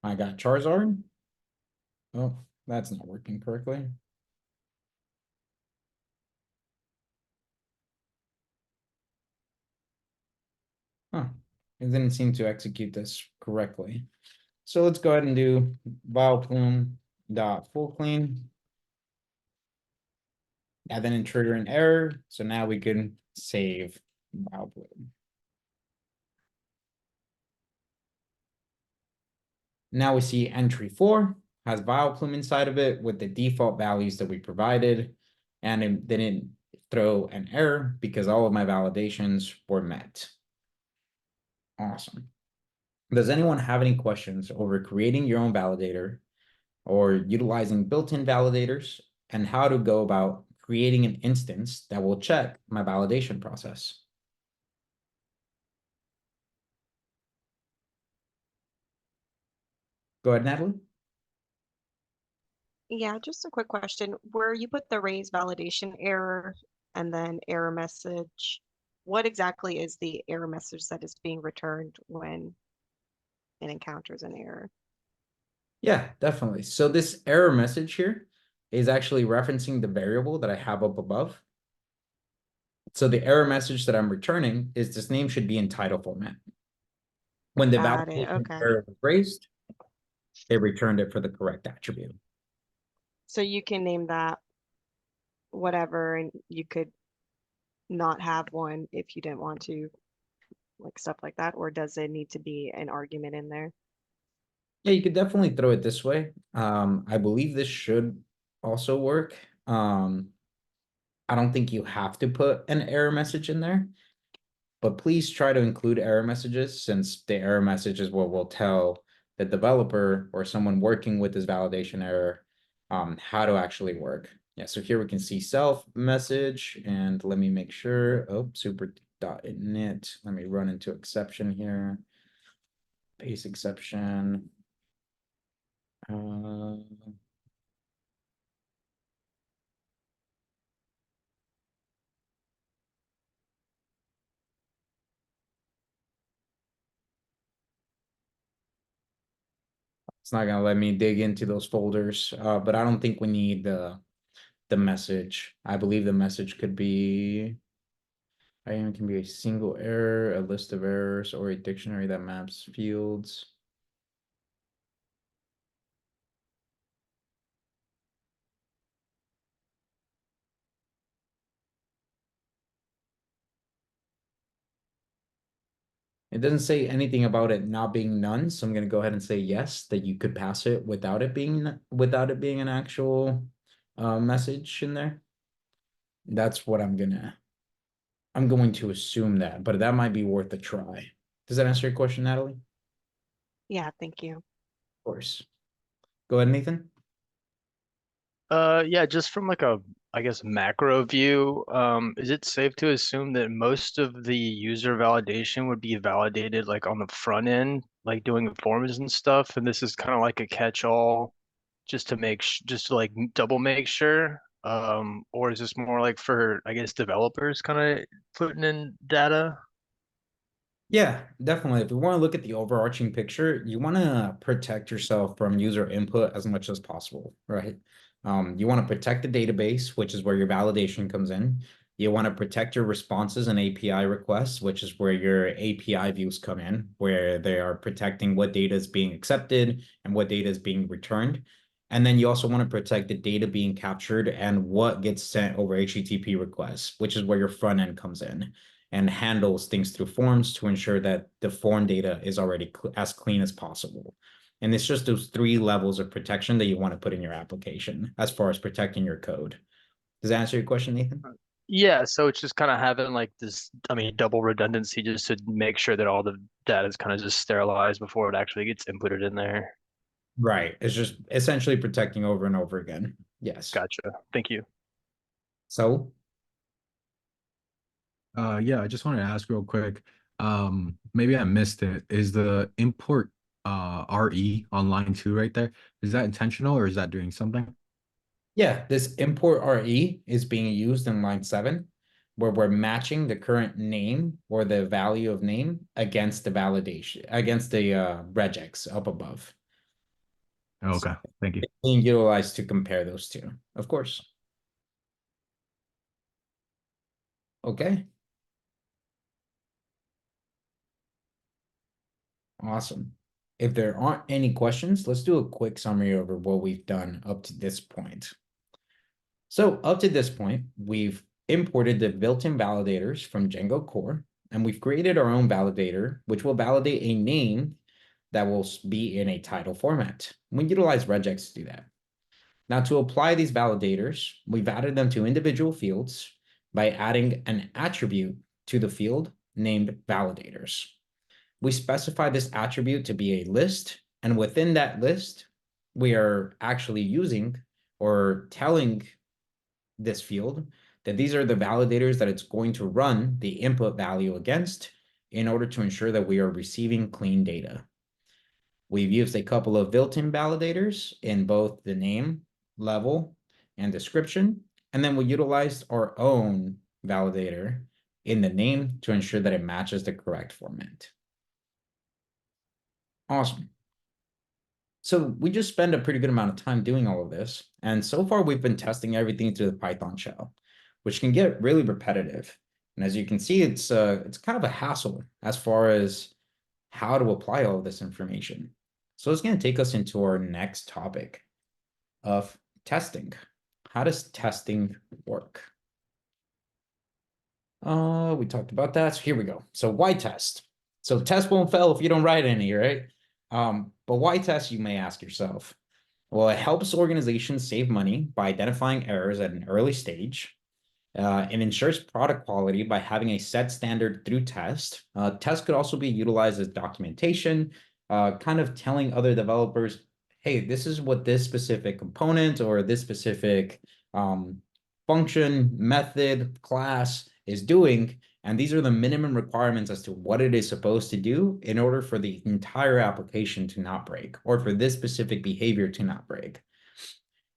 I got Charizard. Oh, that's not working correctly. Huh, it didn't seem to execute this correctly. So let's go ahead and do Vileplume.fullClean. And then trigger an error. So now we can save Vileplume. Now we see entry 4 has Vileplume inside of it with the default values that we provided. And it didn't throw an error because all of my validations were met. Awesome. Does anyone have any questions over creating your own validator or utilizing built-in validators and how to go about creating an instance that will check my validation process? Go ahead, Natalie. Yeah, just a quick question. Where you put the raise validation error and then error message, what exactly is the error message that is being returned when it encounters an error? Yeah, definitely. So this error message here is actually referencing the variable that I have up above. So the error message that I'm returning is this name should be in title format. When the Got it. validation Okay. error was raised, it returned it for the correct attribute. So you can name that whatever, and you could not have one if you didn't want to, like stuff like that, or does it need to be an argument in there? Yeah, you could definitely throw it this way. I believe this should also work. I don't think you have to put an error message in there, but please try to include error messages since the error message is what will tell the developer or someone working with this validation error how to actually work. Yeah, so here we can see self message, and let me make sure. Oh, super.init. Let me run into exception here. Paste exception. It's not gonna let me dig into those folders, but I don't think we need the message. I believe the message could be it can be a single error, a list of errors, or a dictionary that maps fields. It doesn't say anything about it not being none, so I'm gonna go ahead and say yes, that you could pass it without it being an actual message in there. That's what I'm going to assume that, but that might be worth a try. Does that answer your question, Natalie? Yeah, thank you. Of course. Go ahead, Nathan. Yeah, just from like a, I guess, macro view, is it safe to assume that most of the user validation would be validated like on the front end, like doing forms and stuff, and this is kind of like a catch-all just to just to like double make sure? Or is this more like for, I guess, developers kind of putting in data? Yeah, definitely. If we want to look at the overarching picture, you want to protect yourself from user input as much as possible, right? You want to protect the database, which is where your validation comes in. You want to protect your responses and API requests, which is where your API views come in, where they are protecting what data is being accepted and what data is being returned. And then you also want to protect the data being captured and what gets sent over HTTP requests, which is where your front end comes in and handles things through forms to ensure that the form data is already as clean as possible. And it's just those 3 levels of protection that you want to put in your application as far as protecting your code. Does that answer your question, Nathan? Yeah, so it's just kind of having like this, I mean, double redundancy just to make sure that all the data is kind of just sterilized before it actually gets inputted in there. Right. It's just essentially protecting over and over again. Yes. Gotcha. Thank you. So Yeah, I just wanted to ask real quick. Maybe I missed it. Is the import RE on line 2 right there? Is that intentional or is that doing something? yeah, this import RE is being used in line 7, where we're matching the current name or the value of name against the validation, against the regex up above. Okay, thank you. Being utilized to compare those two, of course. Okay. Awesome. If there aren't any questions, let's do a quick summary over what we've done up to this point. So up to this point, we've imported the built-in validators from Django core, and we've created our own validator, which will validate a name that will be in a title format. We utilize regex to do that. Now, to apply these validators, we've added them to individual fields by adding an attribute to the field named validators. We specify this attribute to be a list, and within that list, we are actually using or telling this field that these are the validators that it's going to run the input value against in order to ensure that we are receiving clean data. We've used a couple of built-in validators in both the name, level, and description, and then we utilized our own validator in the name to ensure that it matches the correct format. Awesome. So we just spend a pretty good amount of time doing all of this. And so far we've been testing everything through the Python shell, which can get really repetitive. And as you can see, it's kind of a hassle as far as how to apply all of this information. So it's going to take us into our next topic of testing. How does testing work? We talked about that. So here we go. So why test? So test won't fail if you don't write any, right? But why test, you may ask yourself? Well, it helps organizations save money by identifying errors at an early stage. It ensures product quality by having a set standard through test. Test could also be utilized as documentation, kind of telling other developers, hey, this is what this specific component or this specific function, method, class is doing. And these are the minimum requirements as to what it is supposed to do in order for the entire application to not break, or for this specific behavior to not break.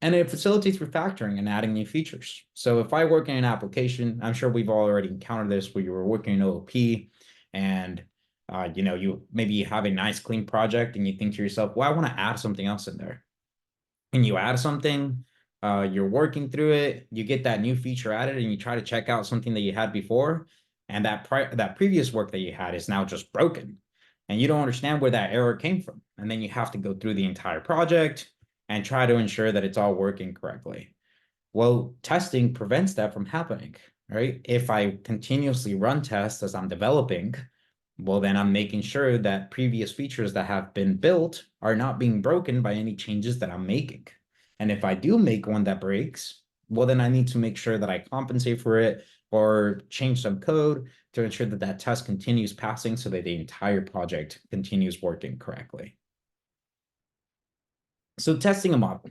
And it facilitates refactoring and adding new features. So if I work in an application, I'm sure we've already encountered this where you were working in OOP and you maybe have a nice clean project and you think to yourself, well, I want to add something else in there. And you add something, you're working through it, you get that new feature added and you try to check out something that you had before. And that previous work that you had is now just broken. And you don't understand where that error came from. And then you have to go through the entire project and try to ensure that it's all working correctly. Well, testing prevents that from happening, right? If I continuously run tests as I'm developing, well, then I'm making sure that previous features that have been built are not being broken by any changes that I'm making. And if I do make one that breaks, well, then I need to make sure that I compensate for it or change some code to ensure that that test continues passing so that the entire project continues working correctly. So testing a model.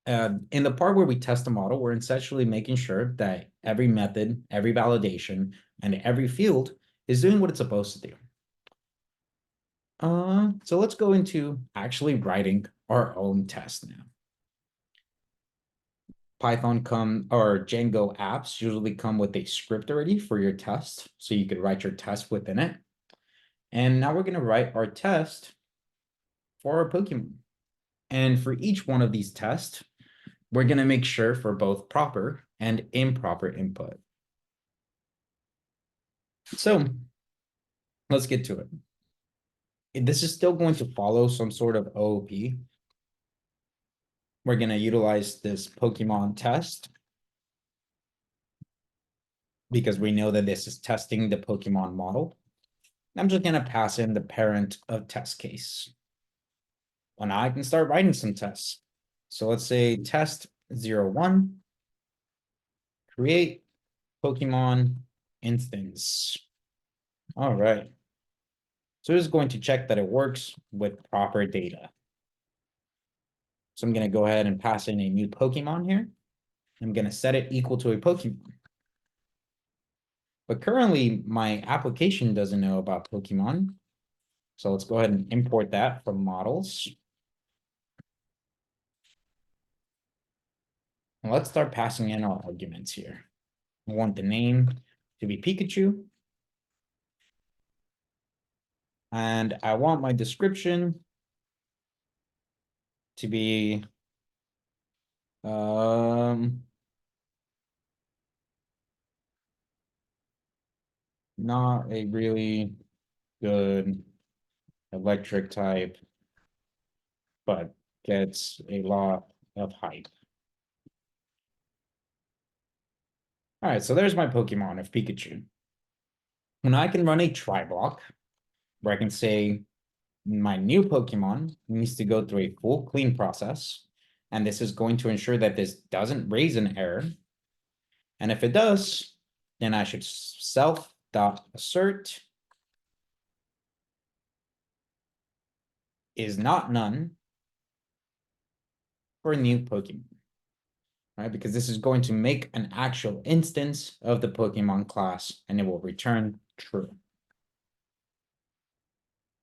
In the part where we test a model, we're essentially making sure that every method, every validation, and every field is doing what it's supposed to do. So let's go into actually writing our own test now. Django apps usually come with a script already for your test, so you could write your test within it. And now we're going to write our test for our Pokemon. And for each one of these tests, we're going to make sure for both proper and improper input. So let's get to it. This is still going to follow some sort of OOP. We're going to utilize this Pokemon test because we know that this is testing the Pokemon model. I'm just going to pass in the parent of test case. Well, now I can start writing some tests. So let's say test 01, create Pokemon instance. All right. So it's going to check that it works with proper data. So I'm going to go ahead and pass in a new Pokemon here. I'm going to set it equal to a Pokemon. But currently my application doesn't know about Pokemon. So let's go ahead and import that from models. And let's start passing in our arguments here. I want the name to be Pikachu. And I want my description to be not a really good electric type, but gets a lot of hype. All right, so there's my Pokemon of Pikachu. When I can run a try block where I can say my new Pokemon needs to go through a full clean process, and this is going to ensure that this doesn't raise an error. And if it does, then I should self.assert is not none for a new Pokemon. Right? Because this is going to make an actual instance of the Pokemon class and it will return true.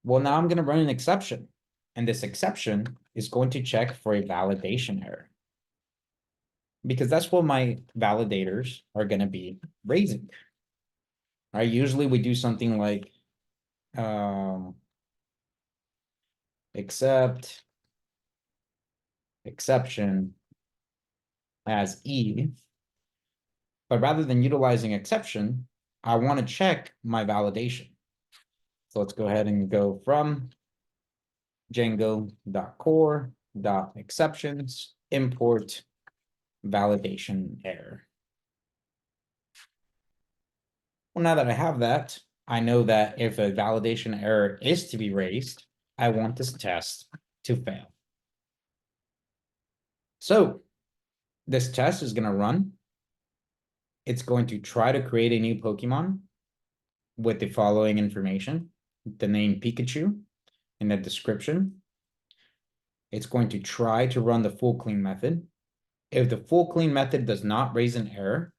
Well, now I'm going to run an exception, and this exception is going to check for a validation error. Because that's what my validators are going to be raising. Right? Usually we do something like except exception as E. But rather than utilizing exception, I want to check my validation. So let's go ahead and go from Django.core.exceptions import validation error. Well, now that I have that, I know that if a validation error is to be raised, I want this test to fail. So this test is going to run. It's going to try to create a new Pokemon with the following information: the name Pikachu in the description. It's going to try to run the full clean method. If the full clean method does not raise an error,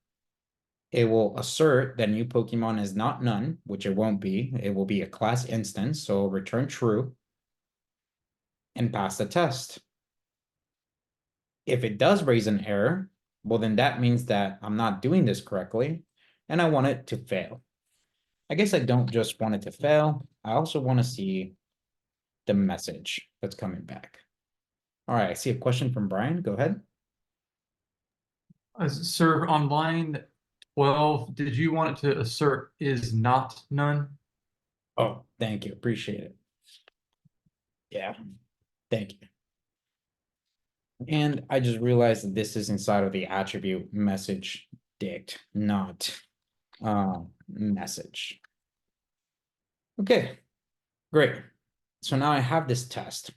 it will assert that new Pokemon is not none, which it won't be. It will be a class instance, so return true and pass the test. If it does raise an error, well, then that means that I'm not doing this correctly, and I want it to fail. I guess I don't just want it to fail. I also want to see the message that's coming back. All right, I see a question from Brian. Go ahead. Sir, on line 12, did you want it to assert is not none? Oh, thank you. Appreciate it. Yeah, thank you. And I just realized that this is inside of the attribute message dict, not message. Okay, great. So now I have this test.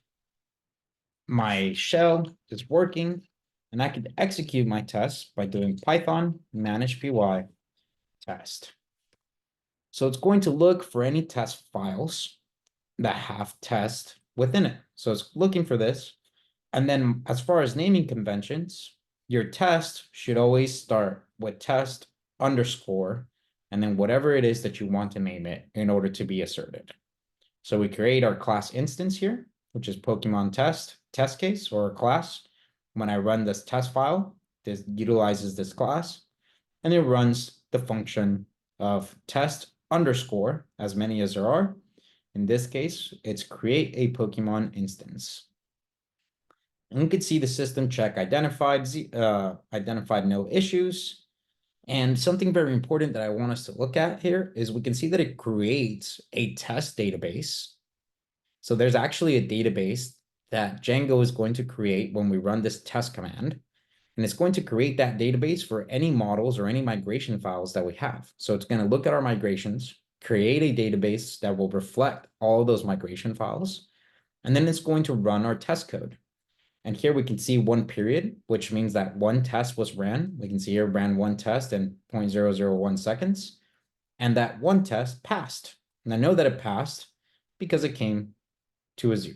My shell is working, and I can execute my test by doing Python manage py test. So it's going to look for any test files that have test within it. So it's looking for this. And then as far as naming conventions, your test should always start with test underscore, and then whatever it is that you want to name it in order to be asserted. So we create our class instance here, which is Pokemon test case or class. When I run this test file, this utilizes this class, and it runs the function of test underscore, as many as there are. In this case, it's create a Pokemon instance. And we could see the system check identified no issues. And something very important that I want us to look at here is we can see that it creates a test database. So there's actually a database that Django is going to create when we run this test command. And it's going to create that database for any models or any migration files that we have. So it's going to look at our migrations, create a database that will reflect all those migration files, and then it's going to run our test code. And here we can see one period, which means that one test was ran. We can see here ran one test in 0.001 seconds, and that one test passed. And I know that it passed because it came to a 0.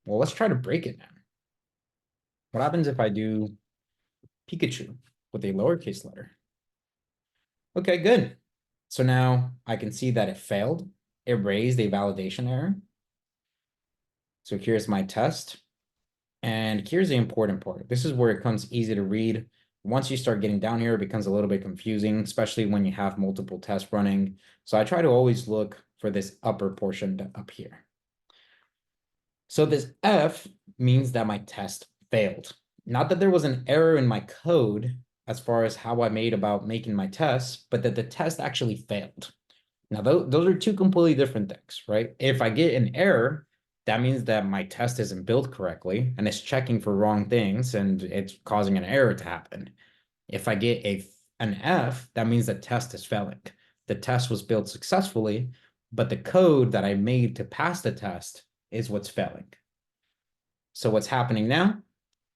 Well, let's try to break it now. What happens if I do Pikachu with a lowercase letter? Okay, good. So now I can see that it failed. It raised a validation error. So here's my test. And here's the important part. This is where it becomes easy to read. Once you start getting down here, it becomes a little bit confusing, especially when you have multiple tests running. So I try to always look for this upper portion up here. So this F means that my test failed. Not that there was an error in my code as far as how I made about making my tests, but that the test actually failed. Now, those are two completely different things, right? If I get an error, that means that my test isn't built correctly and it's checking for wrong things and it's causing an error to happen. If I get an F, that means the test is failing. The test was built successfully, but the code that I made to pass the test is what's failing. So what's happening now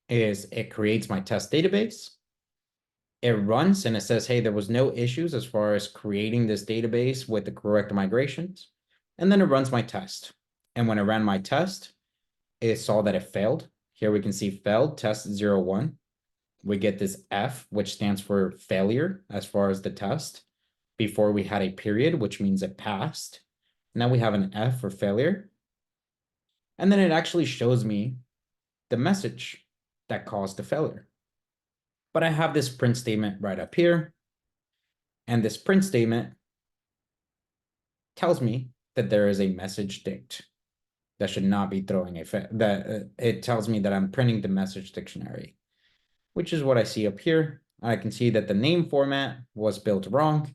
is it creates my test database. It runs and it says, hey, there was no issues as far as creating this database with the correct migrations. And then it runs my test. And when I ran my test, it saw that it failed. Here we can see failed test 01. We get this F, which stands for failure as far as the test. Before we had a period, which means it passed. Now we have an F for failure. And then it actually shows me the message that caused the failure. But I have this print statement right up here. And this print statement tells me that there is a message dict that should not be throwing it tells me that I'm printing the message dictionary, which is what I see up here. I can see that the name format was built wrong,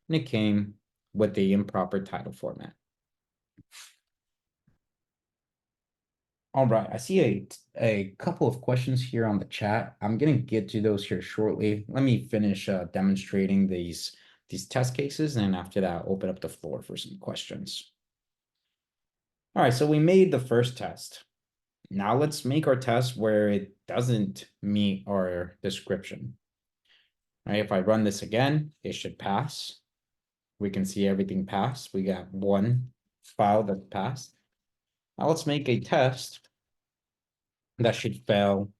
and it came with the improper title format. All right, I see a couple of questions here on the chat. I'm going to get to those here shortly. Let me finish demonstrating these test cases, and after that, I'll open up the floor for some questions. All right, so we made the first test. Now let's make our test where it doesn't meet our description. All right, if I run this again, it should pass. We can see everything pass. We got one file that passed. Now let's make a test that should fail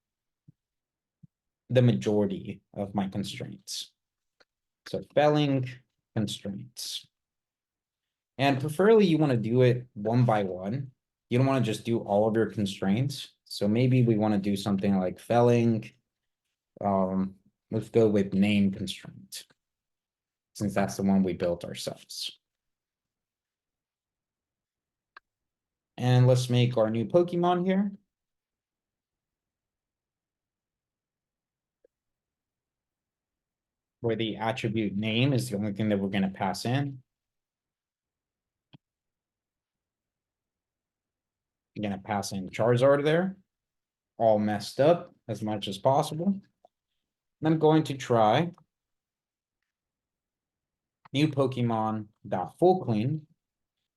the majority of my constraints. So failing constraints. And preferably you want to do it one by one. You don't want to just do all of your constraints. So maybe we want to do something like failing. Let's go with name constraint, since that's the one we built ourselves. And let's make our new Pokemon here. Where the attribute name is the only thing that we're going to pass in. I'm going to pass in Charizard there, all messed up as much as possible. And I'm going to try new Pokemon dot full clean.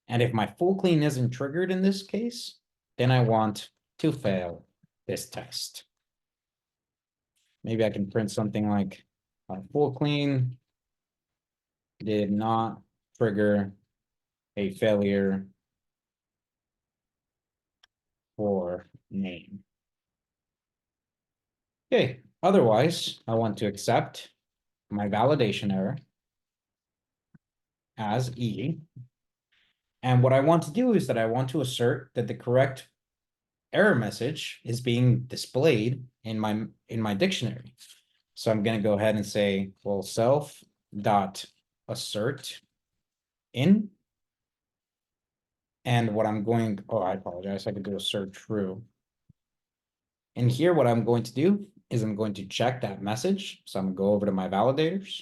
And if my full clean isn't triggered in this case, then I want to fail this test. Maybe I can print something like full clean did not trigger a failure for name. Okay, otherwise, I want to accept my validation error as E. And what I want to do is that I want to assert that the correct error message is being displayed in my dictionary. So I'm going to go ahead and say, well, self dot assert in. And what I'm going, oh, I apologize. I could do assert true. And here, what I'm going to do is I'm going to check that message. So I'm going to go over to my validators.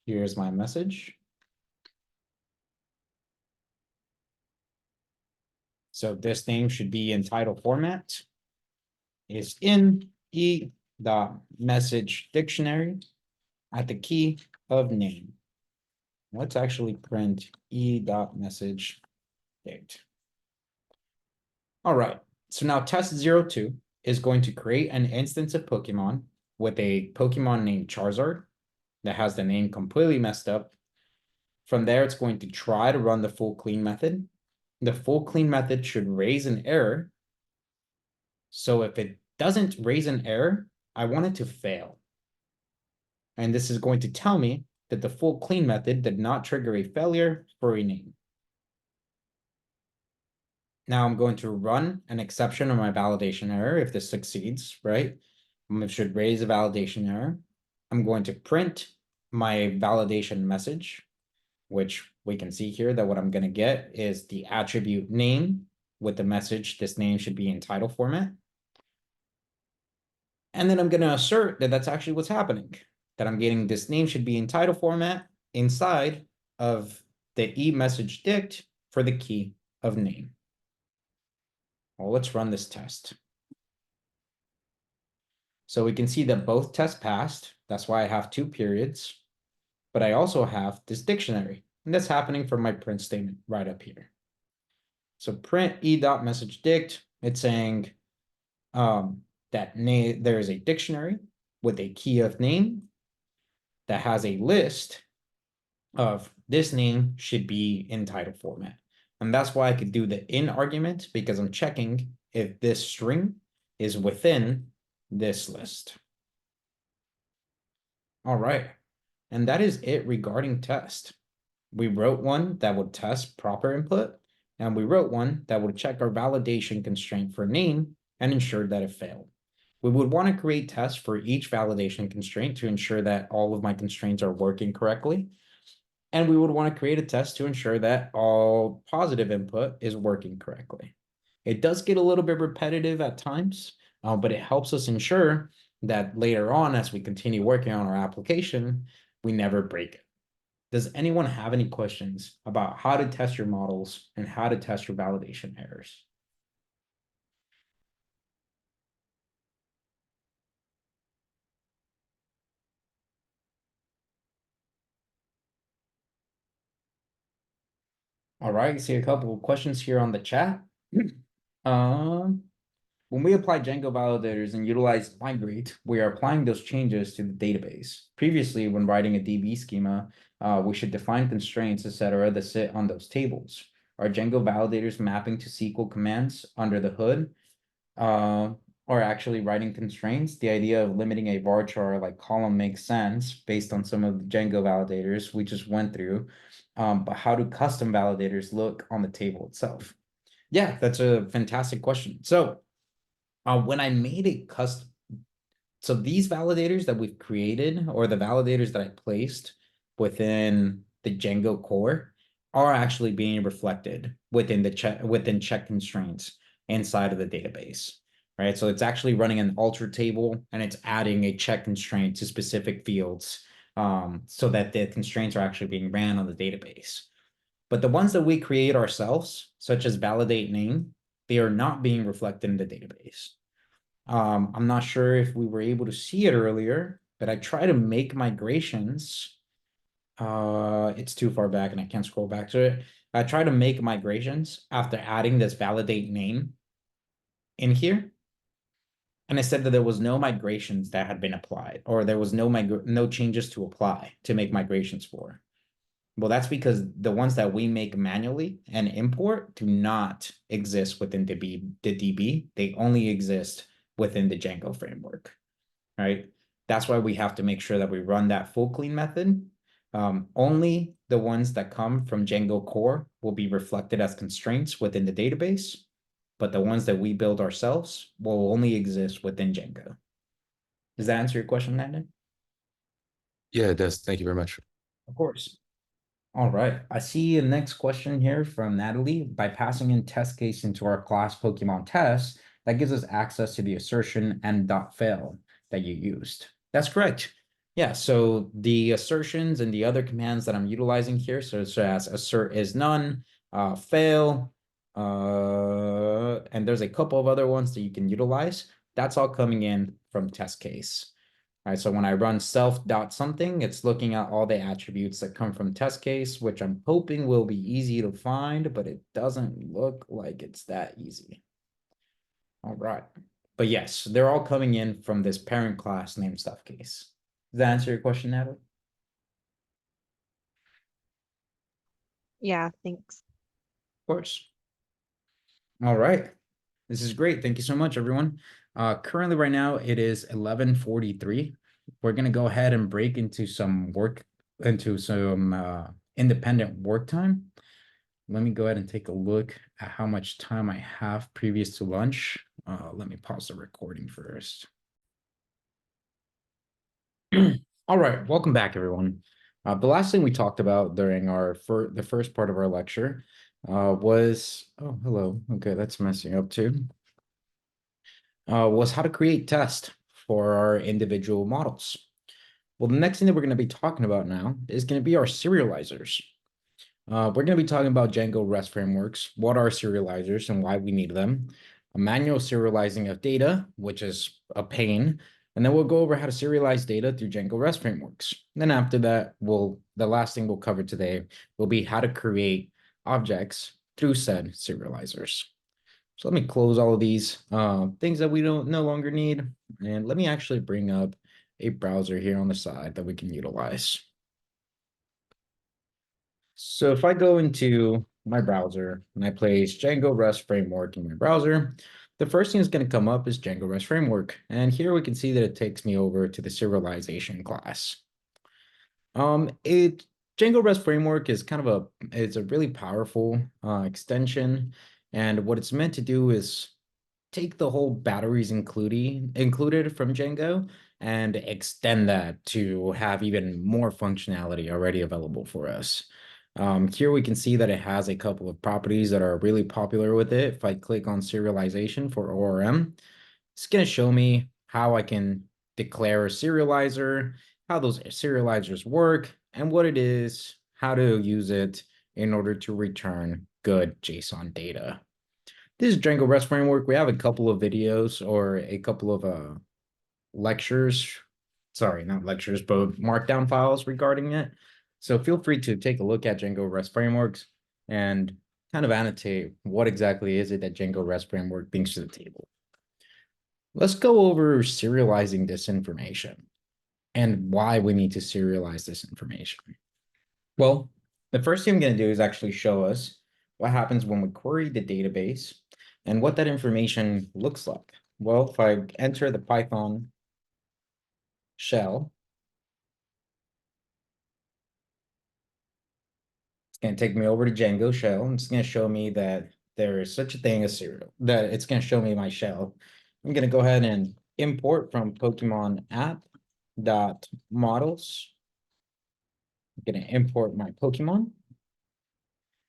Here's my message. So this name should be in title format. Is in E dot message dictionary at the key of name. Let's actually print E dot message date. All right. So now test 02 is going to create an instance of Pokemon with a Pokemon named Charizard that has the name completely messed up. From there, it's going to try to run the full clean method. The full clean method should raise an error. So if it doesn't raise an error, I want it to fail. And this is going to tell me that the full clean method did not trigger a failure for a name. Now I'm going to run an exception on my validation error if this succeeds, right? It should raise a validation error. I'm going to print my validation message, which we can see here that what I'm going to get is the attribute name with the message. This name should be in title format. And then I'm going to assert that that's actually what's happening, that I'm getting this name should be in title format inside of the E message dict for the key of name. Well, let's run this test. So we can see that both tests passed. That's why I have 2 periods. But I also have this dictionary. And that's happening for my print statement right up here. So print E.message dict, it's saying that there is a dictionary with a key of name that has a list of this name should be in title format. And that's why I could do the in argument, because I'm checking if this string is within this list. All right. And that is it regarding test. We wrote one that would test proper input, and we wrote one that would check our validation constraint for name and ensure that it failed. We would want to create tests for each validation constraint to ensure that all of my constraints are working correctly. And we would want to create a test to ensure that all positive input is working correctly. It does get a little bit repetitive at times, but it helps us ensure that later on, as we continue working on our application, we never break it. Does anyone have any questions about how to test your models and how to test your validation errors? All right, I see a couple of questions here on the chat. When we apply Django validators and utilize migrate, we are applying those changes to the database. Previously, when writing a DB schema, we should define constraints, etc., that sit on those tables. Are Django validators mapping to SQL commands under the hood? are actually writing constraints. The idea of limiting a varchar like column makes sense based on some of the Django validators we just went through. But how do custom validators look on the table itself? Yeah, that's a fantastic question. So when I made a custom, so these validators that we've created, or the validators that I placed within the Django core, are actually being reflected within the check constraints inside of the database, right? So it's actually running an alter table, and it's adding a check constraint to specific fields, so that the constraints are actually being ran on the database. But the ones that we create ourselves, such as validate name, they are not being reflected in the database. I'm not sure if we were able to see it earlier, but I try to make migrations. It's too far back and I can't scroll back to it. I try to make migrations after adding this validate name in here. And I said that there was no migrations that had been applied, or there was no changes to apply to make migrations for. Well, that's because the ones that we make manually and import do not exist within the DB. They only exist within the Django framework, right? That's why we have to make sure that we run that full clean method. Only the ones that come from Django core will be reflected as constraints within the database, but the ones that we build ourselves will only exist within Django. Does that answer your question, Landon? Yeah, it does. Thank you very much. Of course. All right, I see a next question here from Natalie. By passing in test case into our class Pokemon test, that gives us access to the assertion and .fail that you used. That's correct. Yeah, so the assertions and the other commands that I'm utilizing here, so as assert is none, fail, and there's a couple of other ones that you can utilize. That's all coming in from test case. All right, so when I run self.something, it's looking at all the attributes that come from test case, which I'm hoping will be easy to find, but it doesn't look like it's that easy. All right, but yes, they're all coming in from this parent class named stuff case. Does that answer your question, Natalie? Yeah, thanks. Of course. All right, this is great. Thank you so much, everyone. Currently right now it is 11:43. We're gonna go ahead and break into some independent work time. Let me go ahead and take a look at how much time I have previous to lunch. Let me pause the recording first. All right, welcome back, everyone. The last thing we talked about during the first part of our lecture was, oh, hello. Okay, that's messing up too. Was how to create tests for our individual models. Well, the next thing that we're going to be talking about now is going to be our serializers. We're going to be talking about Django Rest Frameworks, what are serializers and why we need them, a manual serializing of data, which is a pain, and then we'll go over how to serialize data through Django Rest Frameworks. And then after that, the last thing we'll cover today will be how to create objects through said serializers. So let me close all of these things that we no longer need. And let me actually bring up a browser here on the side that we can utilize. So if I go into my browser and I place Django Rest Framework in my browser, the first thing that's going to come up is Django Rest Framework. And here we can see that it takes me over to the serialization class. Django Rest Framework is it's a really powerful extension. And what it's meant to do is take the whole batteries included from Django and extend that to have even more functionality already available for us. Here we can see that it has a couple of properties that are really popular with it. If I click on serialization for ORM, it's going to show me how I can declare a serializer, how those serializers work, and what it is, how to use it in order to return good JSON data. This is Django Rest Framework. We have a couple of videos or a couple of lectures. Sorry, not lectures, but markdown files regarding it. So feel free to take a look at Django Rest Frameworks and kind of annotate what exactly is it that Django Rest Framework brings to the table. Let's go over serializing this information and why we need to serialize this information. Well, the first thing I'm going to do is actually show us what happens when we query the database and what that information looks like. Well, if I enter the Python shell, it's gonna take me over to Django shell, and it's gonna show me that there is such a thing as serial, that it's gonna show me my shell. I'm gonna go ahead and import from Pokemon app dot models. I'm gonna import my Pokemon.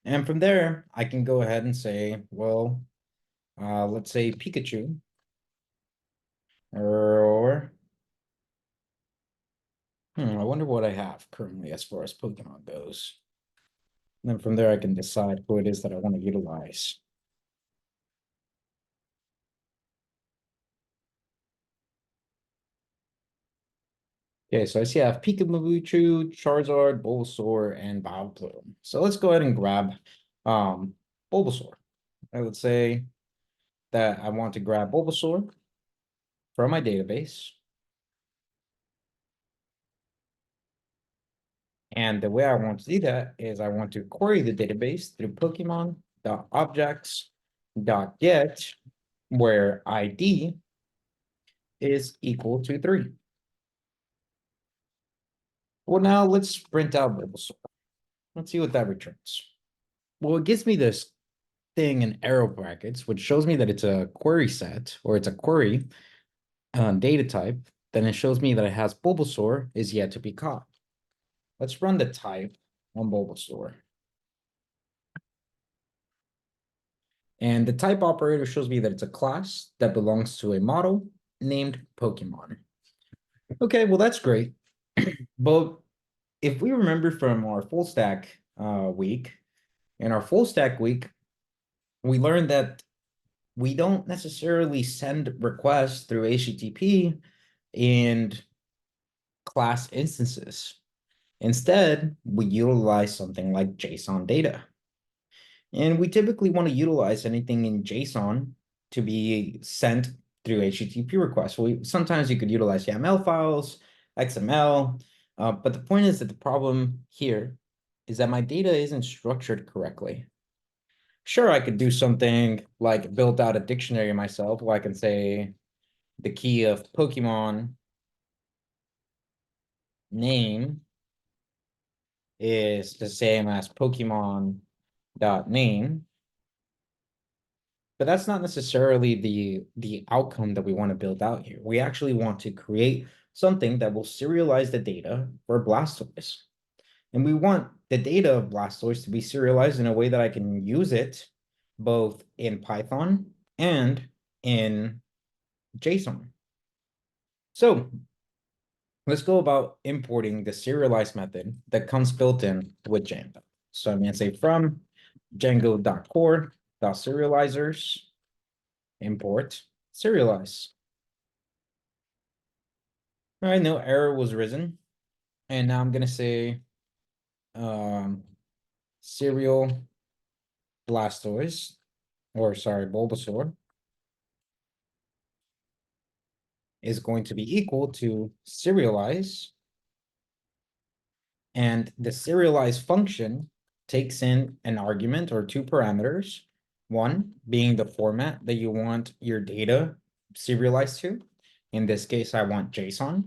And from there, I can go ahead and say, well, let's say Pikachu. Or I wonder what I have currently as far as Pokemon goes. And then from there, I can decide who it is that I want to utilize. Okay, so I see I have Pikachu, Charizard, Bulbasaur, and Platoon. So let's go ahead and grab Bulbasaur. Let's say that I want to grab Bulbasaur from my database. And the way I want to do that is I want to query the database through Pokemon.objects.get, where ID is equal to 3. Well, now let's print out Bulbasaur. Let's see what that returns. Well, it gives me this thing in arrow brackets, which shows me that it's a query set, or it's a query data type. Then it shows me that it has Bulbasaur is yet to be caught. Let's run the type on Bulbasaur. And the type operator shows me that it's a class that belongs to a model named Pokemon. Okay, well, that's great. But if we remember from our full stack week, in our full stack week, we learned that we don't necessarily send requests through HTTP and class instances. Instead, we utilize something like JSON data. And we typically want to utilize anything in JSON to be sent through HTTP requests. Sometimes you could utilize YAML files, XML, but the point is that the problem here is that my data isn't structured correctly. Sure, I could do something like build out a dictionary myself where I can say the key of Pokemon name is the same as Pokemon.name. But that's not necessarily the outcome that we want to build out here. We actually want to create something that will serialize the data for Blastoise. And we want the data of Blastoise to be serialized in a way that I can use it both in Python and in JSON. So let's go about importing the serialize method that comes built in with Django. So I'm going to say from Django.core.serializers import serialize. All right, no error was risen. And now I'm going to say serial Blastoise, or sorry, Bulbasaur is going to be equal to serialize. And the serialize function takes in an argument or 2 parameters. One being the format that you want your data serialized to. In this case, I want JSON.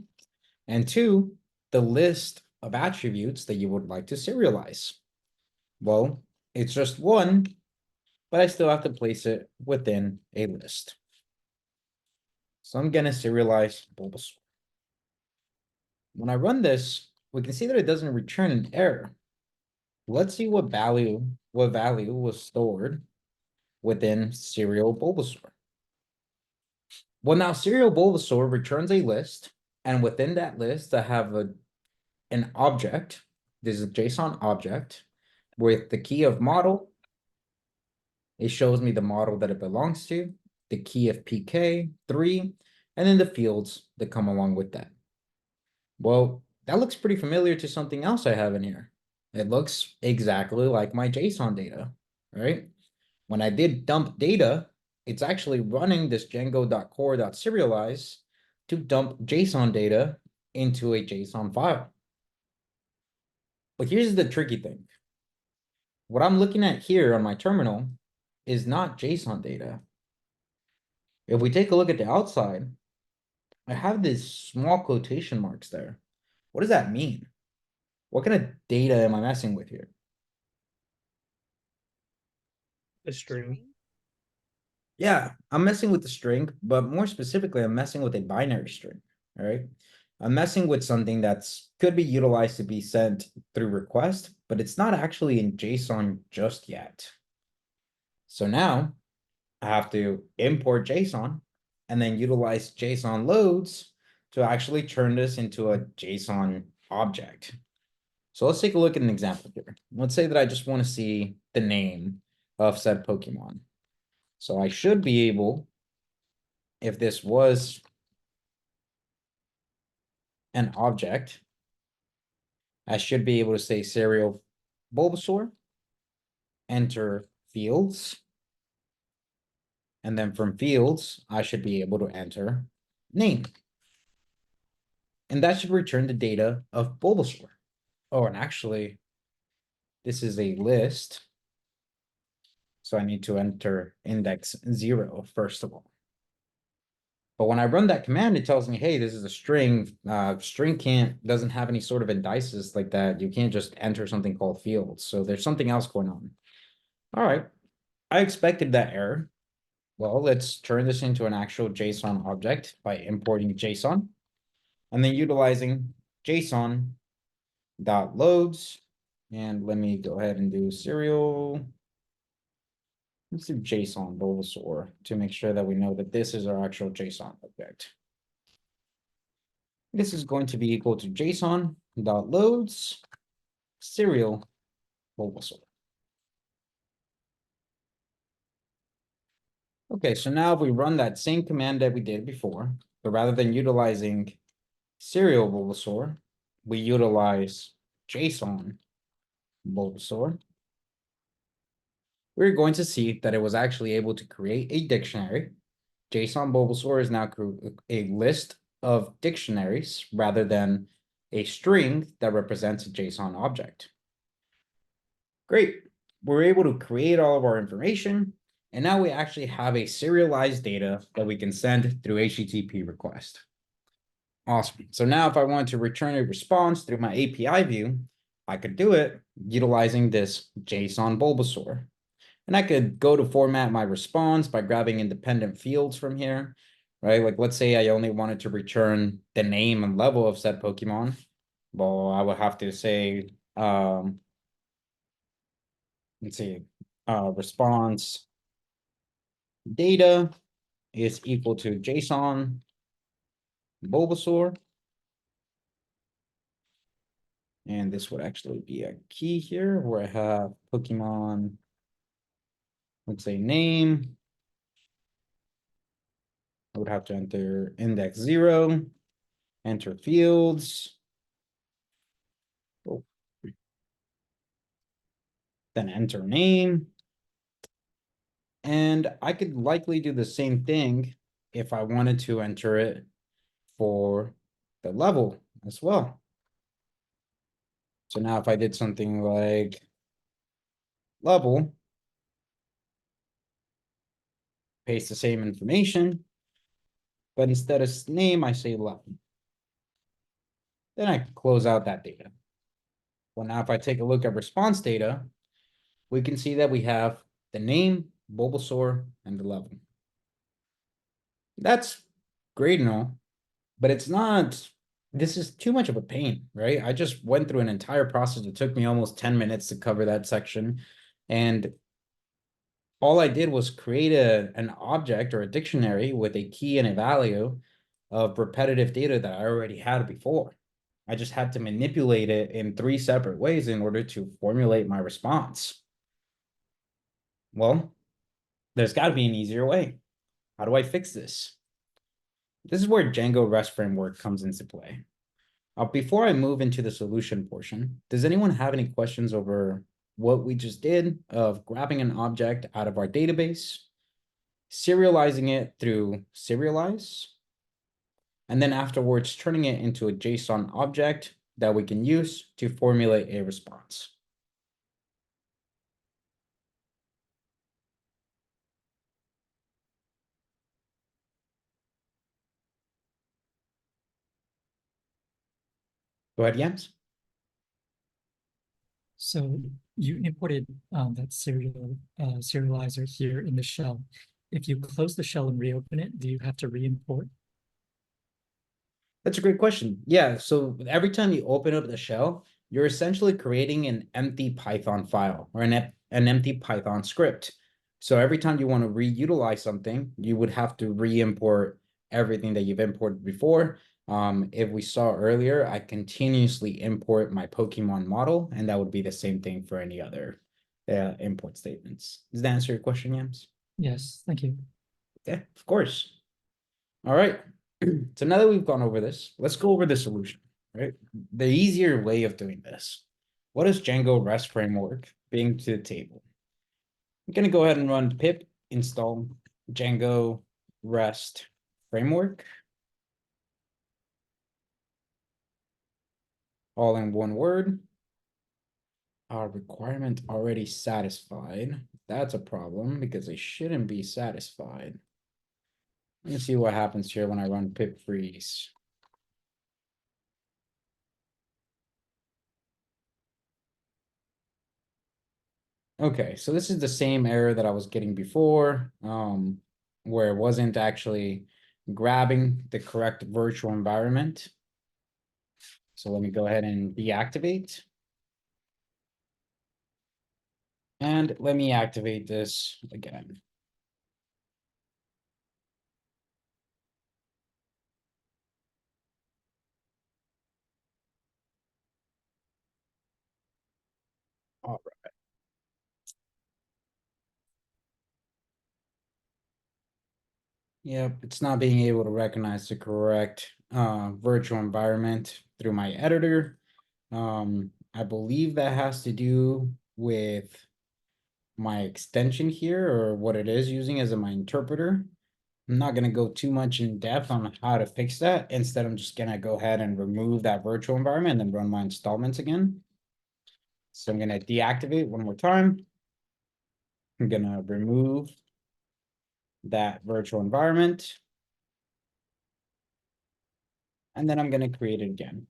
And 2, the list of attributes that you would like to serialize. Well, it's just 1, but I still have to place it within a list. So I'm going to serialize Bulbasaur. When I run this, we can see that it doesn't return an error. Let's see what value was stored within serial Bulbasaur. Well, now serial Bulbasaur returns a list, and within that list, I have an object. This is a JSON object with the key of model. It shows me the model that it belongs to, the key of PK 3, and then the fields that come along with that. Well, that looks pretty familiar to something else I have in here. It looks exactly like my JSON data, right? When I did dump data, it's actually running this Django.core.serialize to dump JSON data into a JSON file. But here's the tricky thing. What I'm looking at here on my terminal is not JSON data. If we take a look at the outside, I have these small quotation marks there. What does that mean? What kind of data am I messing with here? A string. Yeah, I'm messing with the string, but more specifically, I'm messing with a binary string, all right? I'm messing with something that's could be utilized to be sent through request, but it's not actually in JSON just yet. So now I have to import JSON and then utilize JSON loads to actually turn this into a JSON object. So let's take a look at an example here. Let's say that I just want to see the name of said Pokemon. So I should be able, if this was an object, I should be able to say serial Bulbasaur, enter fields. And then from fields, I should be able to enter name. And that should return the data of Bulbasaur. Oh, and actually, this is a list. So I need to enter index 0 first of all. But when I run that command, it tells me, hey, this is a string. String doesn't have any sort of indices like that. You can't just enter something called fields. So there's something else going on. All right. I expected that error. Well, let's turn this into an actual JSON object by importing JSON and then utilizing JSON dot loads. And let me go ahead and do serial. Let's do JSON Bulbasaur to make sure that we know that this is our actual JSON object. This is going to be equal to JSON dot loads serial Bulbasaur. Okay, so now if we run that same command that we did before, but rather than utilizing serial Bulbasaur, we utilize JSON Bulbasaur. We're going to see that it was actually able to create a dictionary. JSON Bulbasaur is now a list of dictionaries rather than a string that represents a JSON object. Great. We're able to create all of our information, and now we actually have a serialized data that we can send through HTTP request. Awesome. So now if I want to return a response through my API view, I could do it utilizing this JSON Bulbasaur. And I could go to format my response by grabbing independent fields from here, right? Like let's say I only wanted to return the name and level of said Pokemon. Well, I would have to say, let's see, response data is equal to JSON Bulbasaur. And this would actually be a key here where I have Pokemon, let's say name. I would have to enter index 0, enter fields. Oh. Then enter name. And I could likely do the same thing if I wanted to enter it for the level as well. So now if I did something like level, paste the same information, but instead of name, I say level. Then I can close out that data. Well, now if I take a look at response data, we can see that we have the name, Bulbasaur, and the level. That's great and all, but it's not, this is too much of a pain, right? I just went through an entire process. It took me almost 10 minutes to cover that section. And all I did was create an object or a dictionary with a key and a value of repetitive data that I already had before. I just had to manipulate it in 3 separate ways in order to formulate my response. Well, there's got to be an easier way. How do I fix this? This is where Django Rest Framework comes into play. Before I move into the solution portion, does anyone have any questions over what we just did of grabbing an object out of our database, serializing it through Serialize, and then afterwards turning it into a JSON object that we can use to formulate a response? Go ahead, Jens. So you imported that serializer here in the shell. If you close the shell and reopen it, do you have to re-import? That's a great question. Yeah, so every time you open up the shell, you're essentially creating an empty Python file or an empty Python script. So every time you want to reutilize something, you would have to re-import everything that you've imported before. If we saw earlier, I continuously import my Pokemon model, and that would be the same thing for any other import statements. Does that answer your question, Jens? Yes, thank you. Yeah, of course. All right. So now that we've gone over this, let's go over the solution, right? The easier way of doing this. What does Django Rest Framework bring to the table? I'm going to go ahead and run pip install Django Rest Framework. All in one word. Our requirement already satisfied. That's a problem because they shouldn't be satisfied. Let me see what happens here when I run pip freeze. Okay, so this is the same error that I was getting before, where it wasn't actually grabbing the correct virtual environment. So let me go ahead and deactivate. And let me activate this again. All right. Yep, it's not being able to recognize the correct virtual environment through my editor. I believe that has to do with my extension here, or what it is using as my interpreter. I'm not going to go too much in depth on how to fix that. Instead, I'm just going to go ahead and remove that virtual environment and then run my installments again. So I'm going to deactivate one more time. I'm going to remove that virtual environment. And then I'm going to create it again.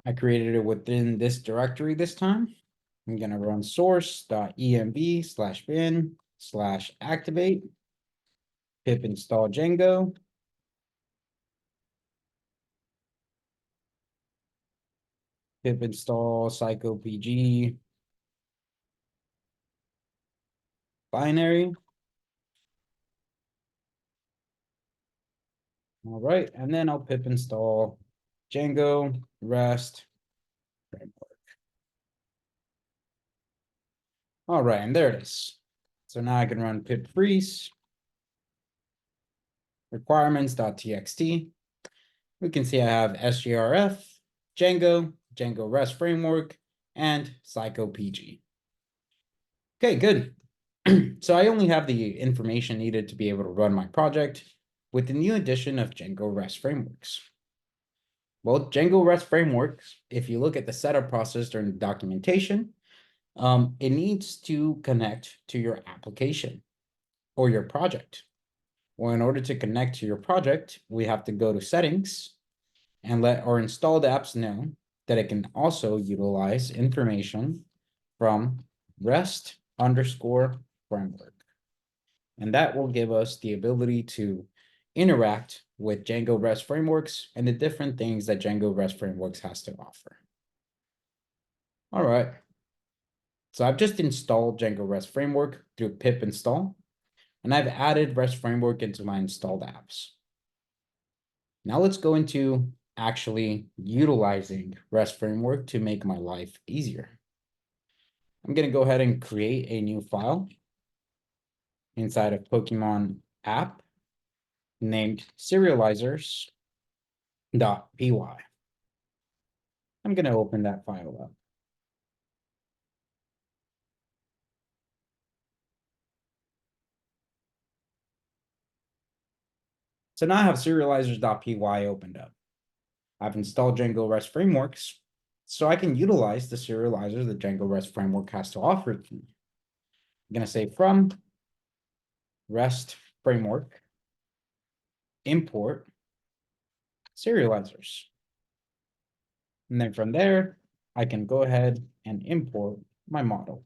I created it within this directory this time. I'm going to run source.env/bin/activate pip install Django. Pip install psychopg binary. All right, and then I'll pip install Django Rest Framework. All right, and there it is. So now I can run pip freeze requirements.txt. We can see I have sgrf, Django, Django Rest Framework, and psychopg. Okay, good. So I only have the information needed to be able to run my project with the new addition of Django Rest Frameworks. Well, Django Rest Frameworks, if you look at the setup process during the documentation, it needs to connect to your application or your project. Well, in order to connect to your project, we have to go to settings and let our installed apps know that it can also utilize information from rest_framework. And that will give us the ability to interact with Django Rest Frameworks and the different things that Django Rest Frameworks has to offer. All right. So I've just installed Django Rest Framework through pip install, and I've added Rest Framework into my installed apps. Now let's go into actually utilizing Rest Framework to make my life easier. I'm going to go ahead and create a new file inside of Pokemon app named serializers.py. I'm going to open that file up. So now I have serializers.py opened up. I've installed Django Rest Frameworks, so I can utilize the serializers that Django Rest Framework has to offer to me. I'm going to say from Rest Framework import serializers. And then from there, I can go ahead and import my model.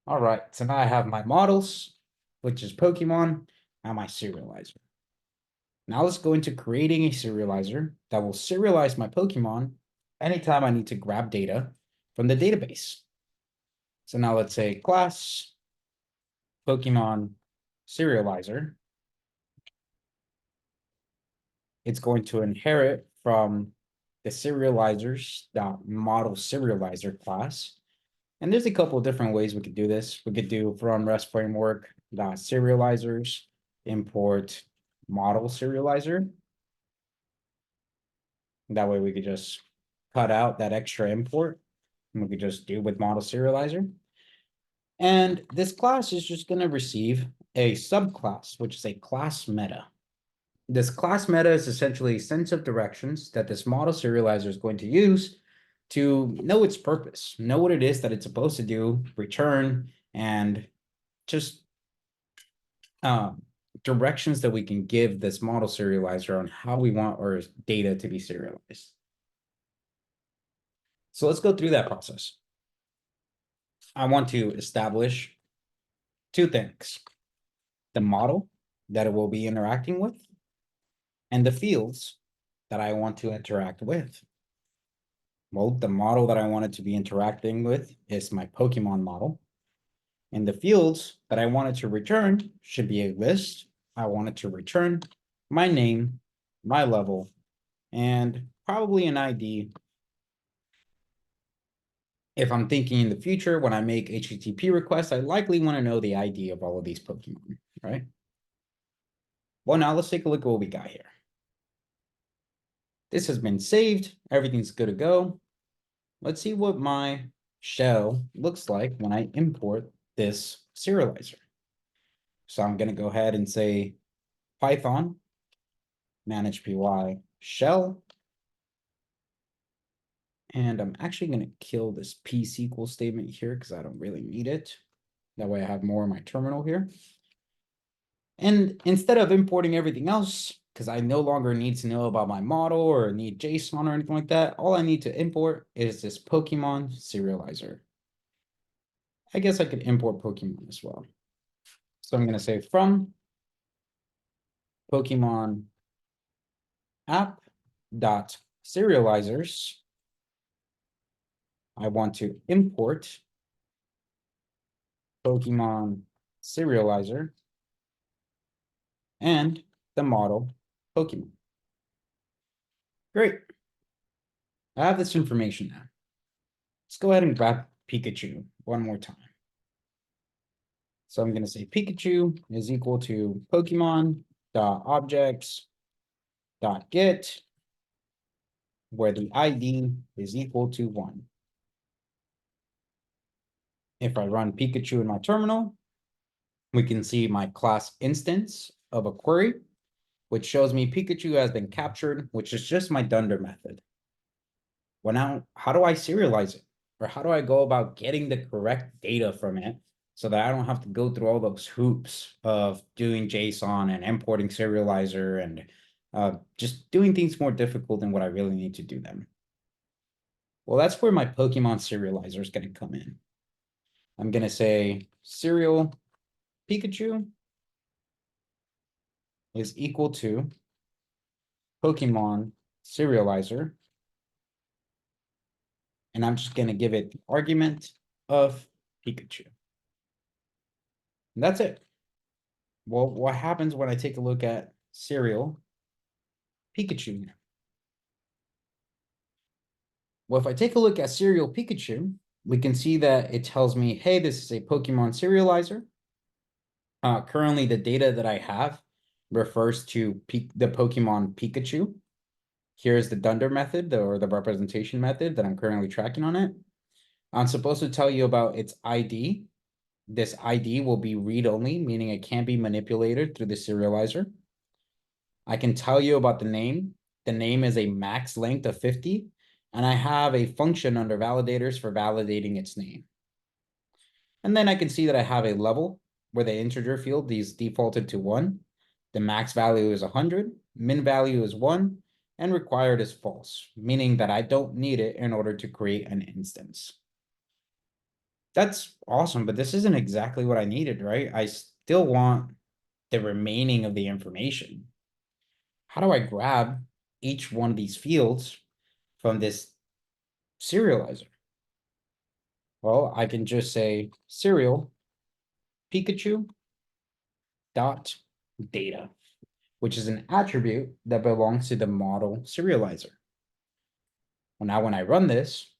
All right, so now I have my models, which is Pokemon, and my serializer. Now let's go into creating a serializer that will serialize my Pokemon anytime I need to grab data from the database. So now let's say class Pokemon serializer. It's going to inherit from the serializers.model serializer class. And there's a couple of different ways we could do this. We could do from Rest Framework serializers import model serializer. That way we could just cut out that extra import and we could just do with model serializer. And this class is just going to receive a subclass, which is a class meta. This class meta is essentially a sense of directions that this model serializer is going to use to know its purpose, know what it is that it's supposed to do, return, and just directions that we can give this model serializer on how we want our data to be serialized. So let's go through that process. I want to establish two things: the model that it will be interacting with, and the fields that I want to interact with. Well, the model that I want it to be interacting with is my Pokemon model. And the fields that I want it to return should be a list. I want it to return my name, my level, and probably an ID. If I'm thinking in the future, when I make HTTP requests, I likely want to know the ID of all of these Pokemon, right? Well, now let's take a look at what we got here. This has been saved. Everything's good to go. Let's see what my shell looks like when I import this serializer. So I'm going to go ahead and say Python manage py shell. And I'm actually going to kill this p-SQL statement here because I don't really need it. That way I have more in my terminal here. And instead of importing everything else, because I no longer need to know about my model or need JSON or anything like that, all I need to import is this Pokemon serializer. I guess I could import Pokemon as well. So I'm going to say from Pokemon app.serializers, I want to import Pokemon serializer and the model Pokemon. Great. I have this information now. Let's go ahead and grab Pikachu one more time. So I'm going to say Pikachu is equal to Pokemon.objects.get, where the ID is equal to 1. If I run Pikachu in my terminal, we can see my class instance of a query, which shows me Pikachu has been captured, which is just my dunder method. Well, now, how do I serialize it? Or how do I go about getting the correct data from it so that I don't have to go through all those hoops of doing JSON and importing serializer and just doing things more difficult than what I really need to do them? Well, that's where my Pokemon serializer is going to come in. I'm going to say serial Pikachu is equal to Pokemon serializer. And I'm just going to give it the argument of Pikachu. And that's it. Well, what happens when I take a look at serial Pikachu? Well, if I take a look at serial Pikachu, we can see that it tells me, hey, this is a Pokemon serializer. Currently, the data that I have refers to the Pokemon Pikachu. Here's the dunder method, or the representation method that I'm currently tracking on it. I'm supposed to tell you about its ID. This ID will be read-only, meaning it can't be manipulated through the serializer. I can tell you about the name. The name is a max length of 50, and I have a function under validators for validating its name. And then I can see that I have a level, where the integer field is defaulted to 1. The max value is 100, min value is 1, and required is false, meaning that I don't need it in order to create an instance. That's awesome, but this isn't exactly what I needed, right? I still want the remaining of the information. How do I grab each one of these fields from this serializer? Well, I can just say serial Pikachu dot data, which is an attribute that belongs to the model serializer. Well, now when I run this,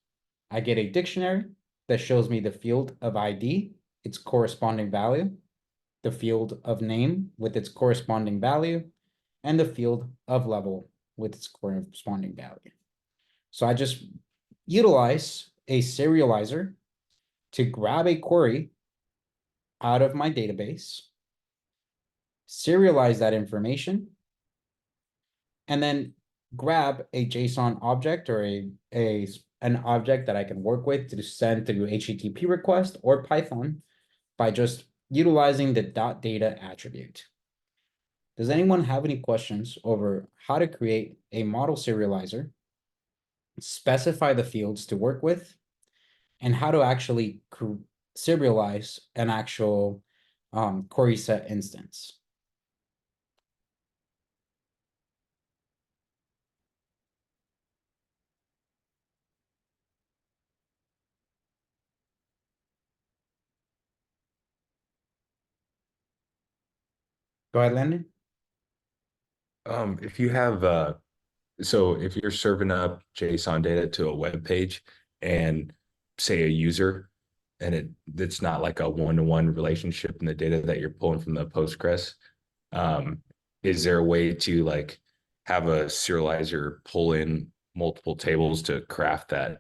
I get a dictionary that shows me the field of ID, its corresponding value, the field of name with its corresponding value, and the field of level with its corresponding value. So I just utilize a serializer to grab a query out of my database, serialize that information, and then grab a JSON object or an object that I can work with to send through HTTP request or Python by just utilizing the .data attribute. Does anyone have any questions over how to create a model serializer, specify the fields to work with, and how to actually serialize an actual query set instance? Go ahead, Landon. If you have so if you're serving up JSON data to a web page and say a user, and it's not like a one-to-one relationship in the data that you're pulling from the Postgres, is there a way to like have a serializer pull in multiple tables to craft that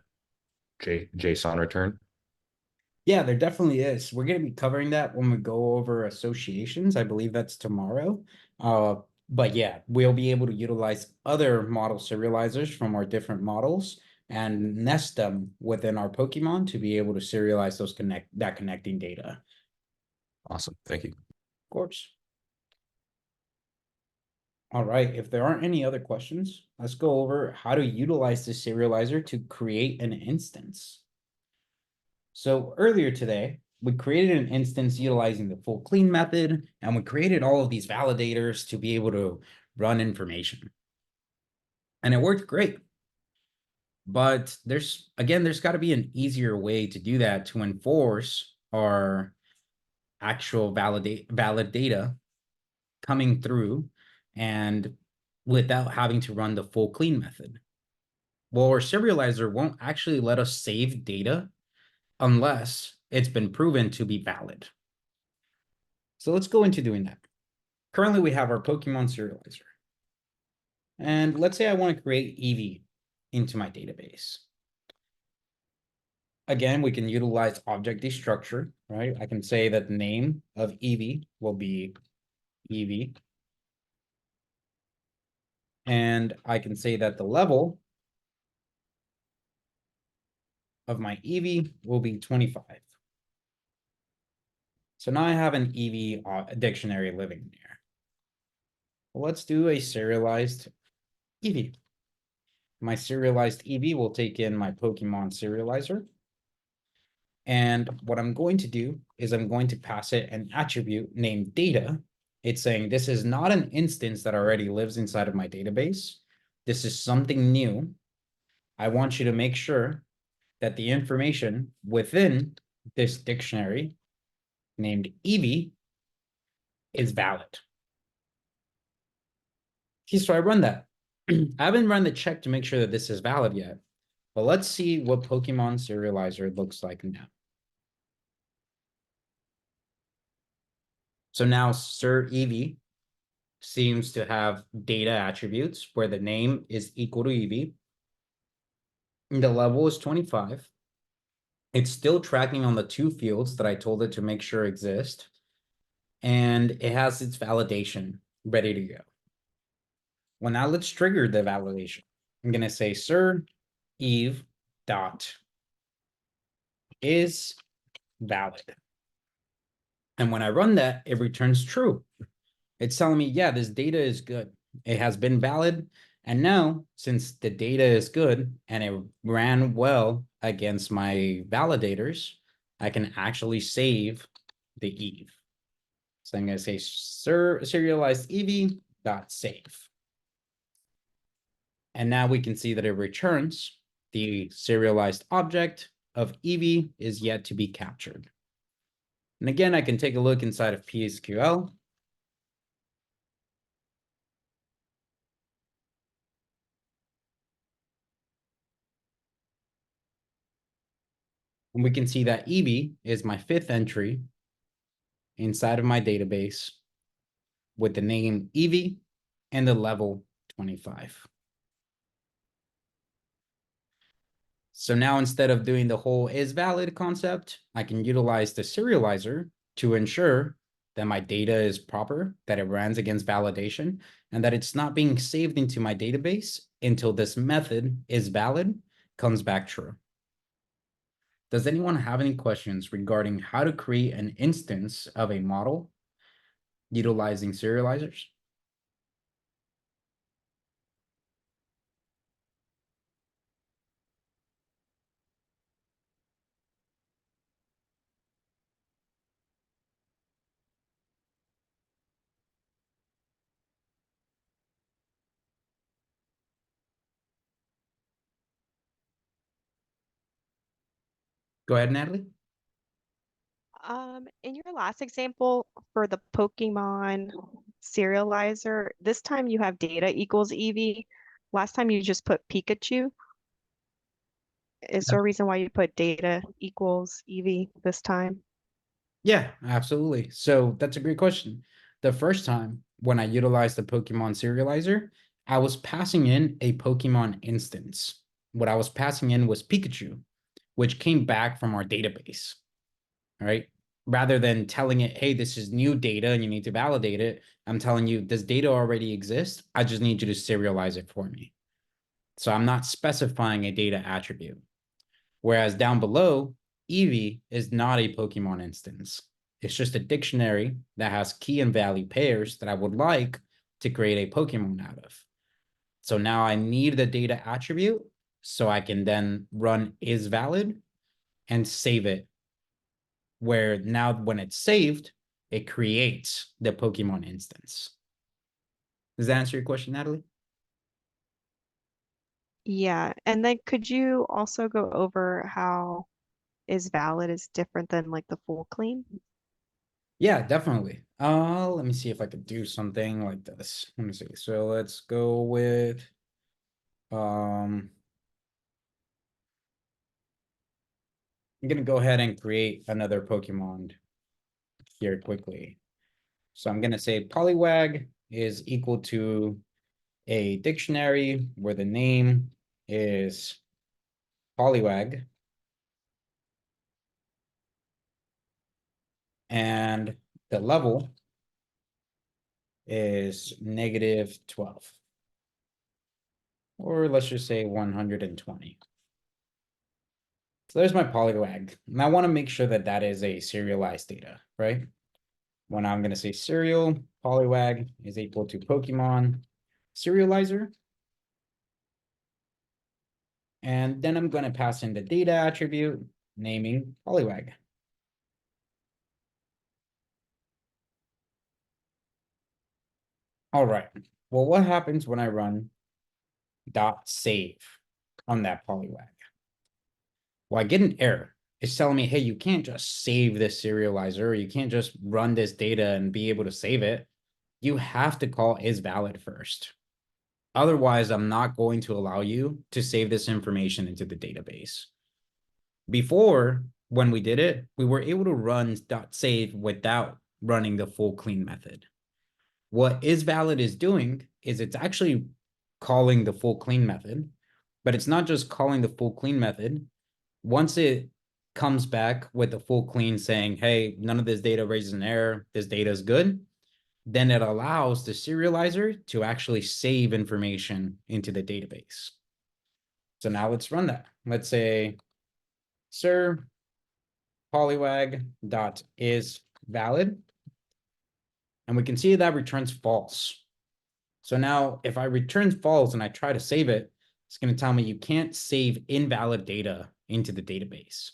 JSON return? Yeah, there definitely is. We're going to be covering that when we go over associations. I believe that's tomorrow. But yeah, we'll be able to utilize other model serializers from our different models and nest them within our Pokemon to be able to serialize those connecting data. Awesome. Thank you. Of course. All right, if there aren't any other questions, let's go over how to utilize the serializer to create an instance. So earlier today, we created an instance utilizing the full clean method, and we created all of these validators to be able to run information. And it worked great. But there's got to be an easier way to do that to enforce our actual valid data coming through and without having to run the full clean method. Well, our serializer won't actually let us save data unless it's been proven to be valid. So let's go into doing that. Currently, we have our Pokemon serializer. And let's say I want to create Eevee into my database. Again, we can utilize object destructure, right? I can say that the name of Eevee will be Eevee. And I can say that the level of my Eevee will be 25. So now I have an Eevee dictionary living there. Well, let's do a serialized Eevee. My serialized Eevee will take in my Pokemon serializer. And what I'm going to do is I'm going to pass it an attribute named data. It's saying this is not an instance that already lives inside of my database. This is something new. I want you to make sure that the information within this dictionary named Eevee is valid. Okay, so I run that. I haven't run the check to make sure that this is valid yet, but let's see what Pokemon Serializer looks like now. So now Sir Eevee seems to have data attributes where the name is equal to Eevee. The level is 25. It's still tracking on the 2 fields that I told it to make sure exist. And it has its validation ready to go. Well, now let's trigger the validation. I'm going to say Sir Eve dot is valid. And when I run that, it returns true. It's telling me, yeah, this data is good. It has been valid. And now, since the data is good and it ran well against my validators, I can actually save the Eve. So I'm going to say serialized ev.save. And now we can see that it returns the serialized object of ev is yet to be captured. And again, I can take a look inside of PSQL. And we can see that ev is my 5th entry inside of my database with the name ev and the level 25. So now instead of doing the whole is valid concept, I can utilize the serializer to ensure that my data is proper, that it runs against validation, and that it's not being saved into my database until this method is valid, comes back true. Does anyone have any questions regarding how to create an instance of a model utilizing serializers? Go ahead, Natalie. In your last example for the Pokemon serializer, this time you have data equals Eevee. Last time you just put Pikachu. Is there a reason why you put data equals Eevee this time? Yeah, absolutely. So that's a great question. The first time when I utilized the Pokemon serializer, I was passing in a Pokemon instance. What I was passing in was Pikachu, which came back from our database, right? Rather than telling it, hey, this is new data and you need to validate it, I'm telling you, this data already exists. I just need you to serialize it for me. So I'm not specifying a data attribute. Whereas down below, Eevee is not a Pokemon instance. It's just a dictionary that has key and value pairs that I would like to create a Pokemon out of. So now I need the data attribute so I can then run is valid and save it. Where now when it's saved, it creates the Pokemon instance. Does that answer your question, Natalie? Yeah, and then could you also go over how is valid is different than like the full clean? Yeah, definitely. Let me see if I could do something like this. Let me see. So let's go with I'm gonna go ahead and create another Pokemon here quickly. So I'm gonna say Poliwag is equal to a dictionary where the name is Poliwag. And the level is -12. Or let's just say 120. So there's my Poliwag. And I want to make sure that that is a serialized data, right? When I'm going to say serial, Poliwag is equal to Pokemon serializer. And then I'm going to pass in the data attribute, naming Poliwag. All right. Well, what happens when I run .save on that Poliwag? Well, I get an error. It's telling me, hey, you can't just save this serializer, or you can't just run this data and be able to save it. You have to call is valid first. Otherwise, I'm not going to allow you to save this information into the database. Before, when we did it, we were able to run .save without running the full clean method. What is valid is doing is it's actually calling the full clean method, but it's not just calling the full clean method. Once it comes back with the full clean saying, hey, none of this data raises an error, this data is good, then it allows the serializer to actually save information into the database. So now let's run that. Let's say, sir, Poliwag dot is valid. And we can see that returns false. So now if I return false and I try to save it, it's going to tell me you can't save invalid data into the database.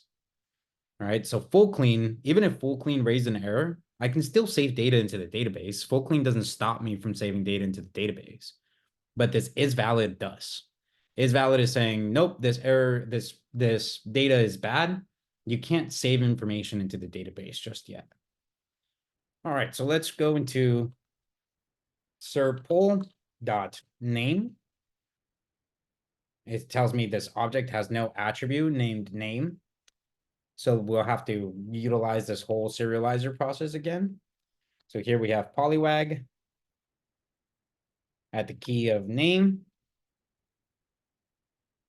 All right, so full clean, even if full clean raised an error, I can still save data into the database. Full clean doesn't stop me from saving data into the database. But this is valid does. Is valid is saying, nope, this error, this data is bad. You can't save information into the database just yet. All right, so let's go into serpoll.name. It tells me this object has no attribute named name. So we'll have to utilize this whole serializer process again. So here we have polywag at the key of name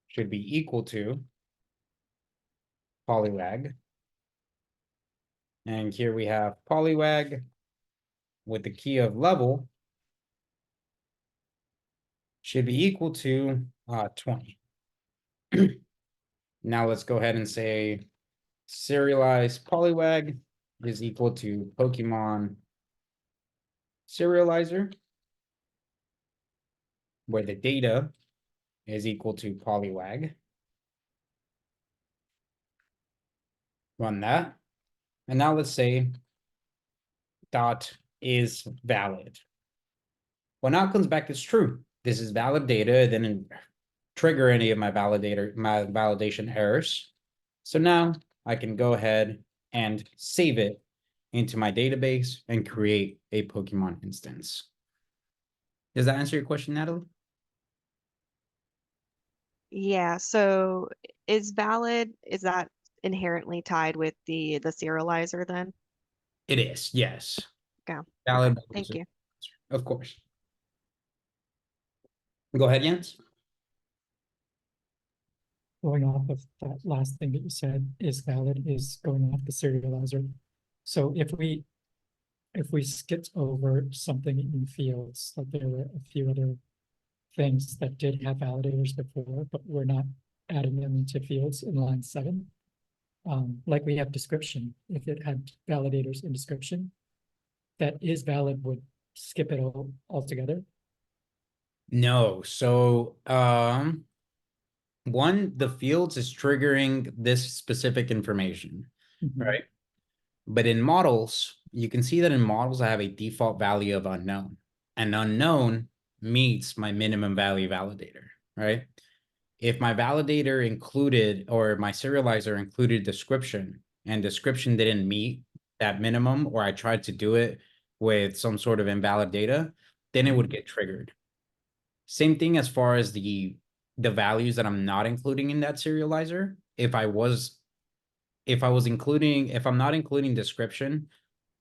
should be equal to polywag. And here we have polywag with the key of level should be equal to 20. Now let's go ahead and say serialize polywag is equal to Pokemon serializer, where the data is equal to polywag. Run that. And now let's say dot is valid. Well, now it comes back as true. This is valid data. It didn't trigger any of my validation errors. So now I can go ahead and save it into my database and create a Pokemon instance. Does that answer your question, Natalie? Yeah, so is valid, is that inherently tied with the serializer then? It is, yes. Okay. Valid. Thank you. Of course. Go ahead, Jens. Going off of that last thing that you said is valid is going off the serializer. So if we skipped over something in fields, like there were a few other things that did have validators before, but we're not adding them into fields in line 7. Like we have description, if it had validators in description, that is valid would skip it all altogether. No, so one, the fields is triggering this specific information, right? But in models, you can see that in models, I have a default value of unknown, and unknown meets my minimum value validator, right? If my validator included, or my serializer included description, and description didn't meet that minimum, or I tried to do it with some sort of invalid data, then it would get triggered. Same thing as far as the values that I'm not including in that serializer. If I'm not including description,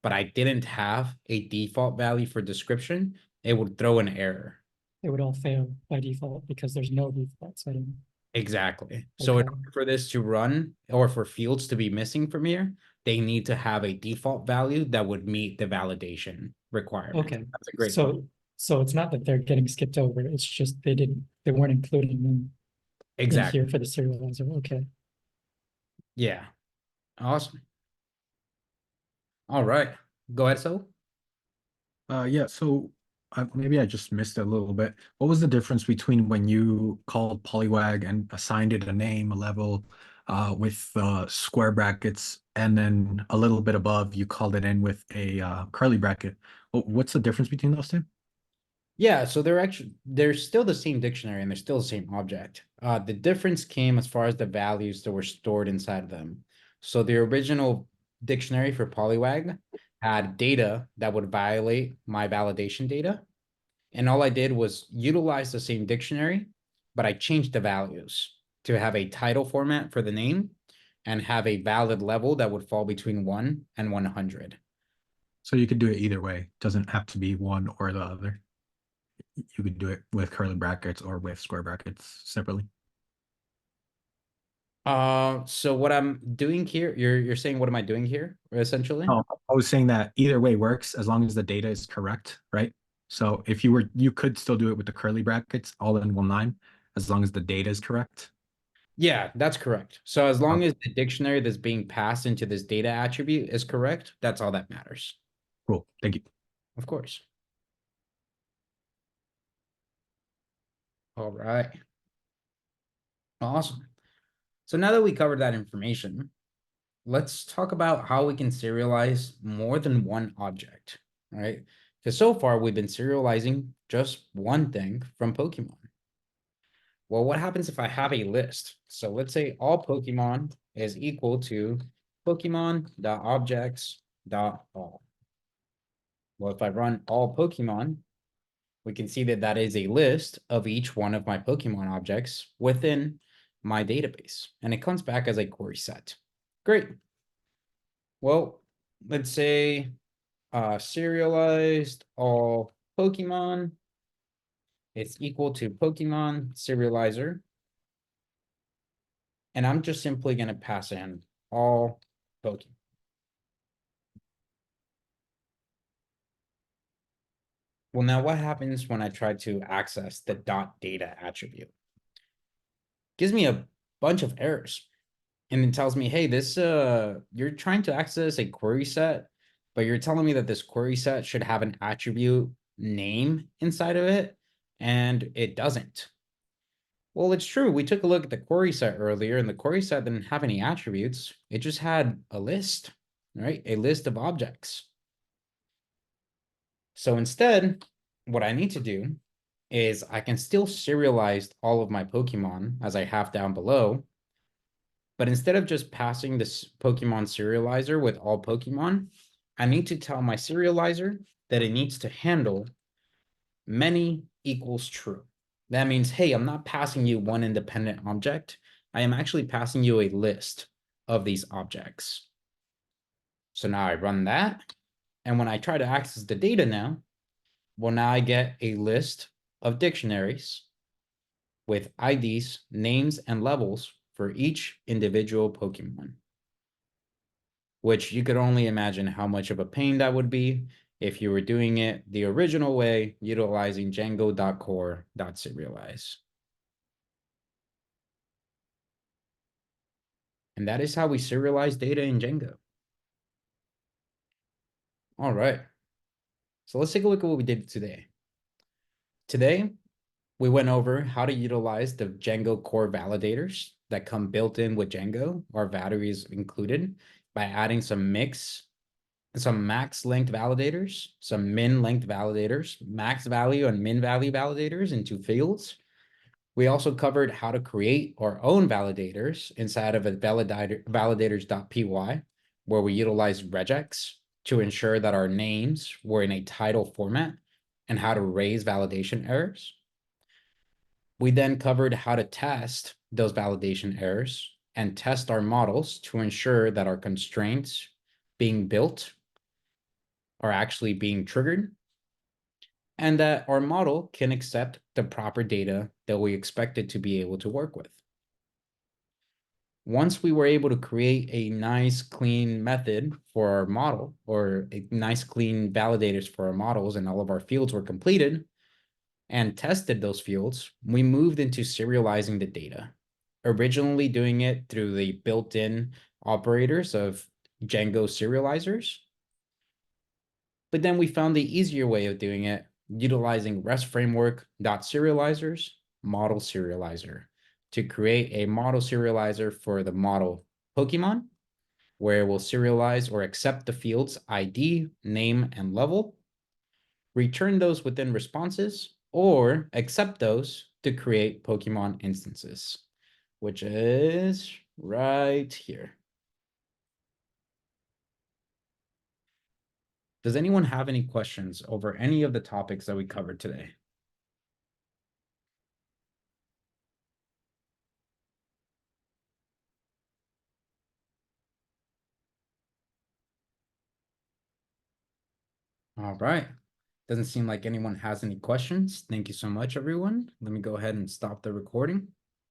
but I didn't have a default value for description, it would throw an error. It would all fail by default because there's no default setting. Exactly. So in Okay. order for this to run, or for fields to be missing from here, they need to have a default value that would meet the validation requirement. Okay. That's a great So point. so it's not that they're getting skipped over, it's just they weren't including them in Exactly. here for the serializer. Okay. Yeah. Awesome. All right. Go ahead, so. Yeah, so maybe I just missed it a little bit. What was the difference between when you called polywag and assigned it a name, a level, with square brackets, and then a little bit above you called it in with a curly bracket? What's the difference between those two? Yeah, so they're still the same dictionary and they're still the same object. The difference came as far as the values that were stored inside of them. So the original dictionary for polywag had data that would violate my validation data. And all I did was utilize the same dictionary, but I changed the values to have a title format for the name and have a valid level that would fall between 1 and 100. So you could do it either way. It doesn't have to be one or the other. You could do it with curly brackets or with square brackets separately. So what I'm doing here, you're saying what am I doing here, essentially? Oh, I was saying that either way works as long as the data is correct, right? So if you could still do it with the curly brackets all in one line, as long as the data is correct. Yeah, that's correct. So as long as the dictionary that's being passed into this data attribute is correct, that's all that matters. Cool. Thank you. Of course. All right. Awesome. So now that we covered that information, let's talk about how we can serialize more than one object, right? Because so far we've been serializing just one thing from Pokemon. Well, what happens if I have a list? So let's say all Pokemon is equal to Pokemon.objects.all. Well, if I run all Pokemon, we can see that that is a list of each one of my Pokemon objects within my database. And it comes back as a query set. Great. Well, let's say serialized all Pokemon. It's equal to Pokemon serializer. And I'm just simply going to pass in all Pokemon. Well, now what happens when I try to access the .data attribute? Gives me a bunch of errors. And it tells me, hey, this you're trying to access a query set, but you're telling me that this query set should have an attribute name inside of it, and it doesn't. Well, it's true. We took a look at the query set earlier, and the query set didn't have any attributes. It just had a list, right? A list of objects. So instead, what I need to do is I can still serialize all of my Pokemon as I have down below. But instead of just passing this Pokemon serializer with all Pokemon, I need to tell my serializer that it needs to handle many equals true. That means, hey, I'm not passing you one independent object. I am actually passing you a list of these objects. So now I run that. And when I try to access the data now, well, now I get a list of dictionaries with IDs, names, and levels for each individual Pokemon, which you could only imagine how much of a pain that would be if you were doing it the original way, utilizing Django.core.serialize. And that is how we serialize data in Django. All right. So let's take a look at what we did today. Today, we went over how to utilize the Django core validators that come built in with Django, or batteries included, by adding some max length validators, some min length validators, max value and min value validators into fields. We also covered how to create our own validators inside of a validators.py, where we utilize regex to ensure that our names were in a title format, and how to raise validation errors. We then covered how to test those validation errors and test our models to ensure that our constraints being built are actually being triggered, and that our model can accept the proper data that we expect it to be able to work with. Once we were able to create a nice clean method for our model, or a nice clean validators for our models, and all of our fields were completed and tested those fields, we moved into serializing the data, originally doing it through the built-in operators of Django serializers. But then we found the easier way of doing it, utilizing Rest Framework.serializers model serializer to create a model serializer for the model Pokemon, where it will serialize or accept the fields ID, name, and level, return those within responses, or accept those to create Pokemon instances, which is right here. Does anyone have any questions over any of the topics that we covered today? All right. Doesn't seem like anyone has any questions. Thank you so much, everyone. Let me go ahead and stop the recording.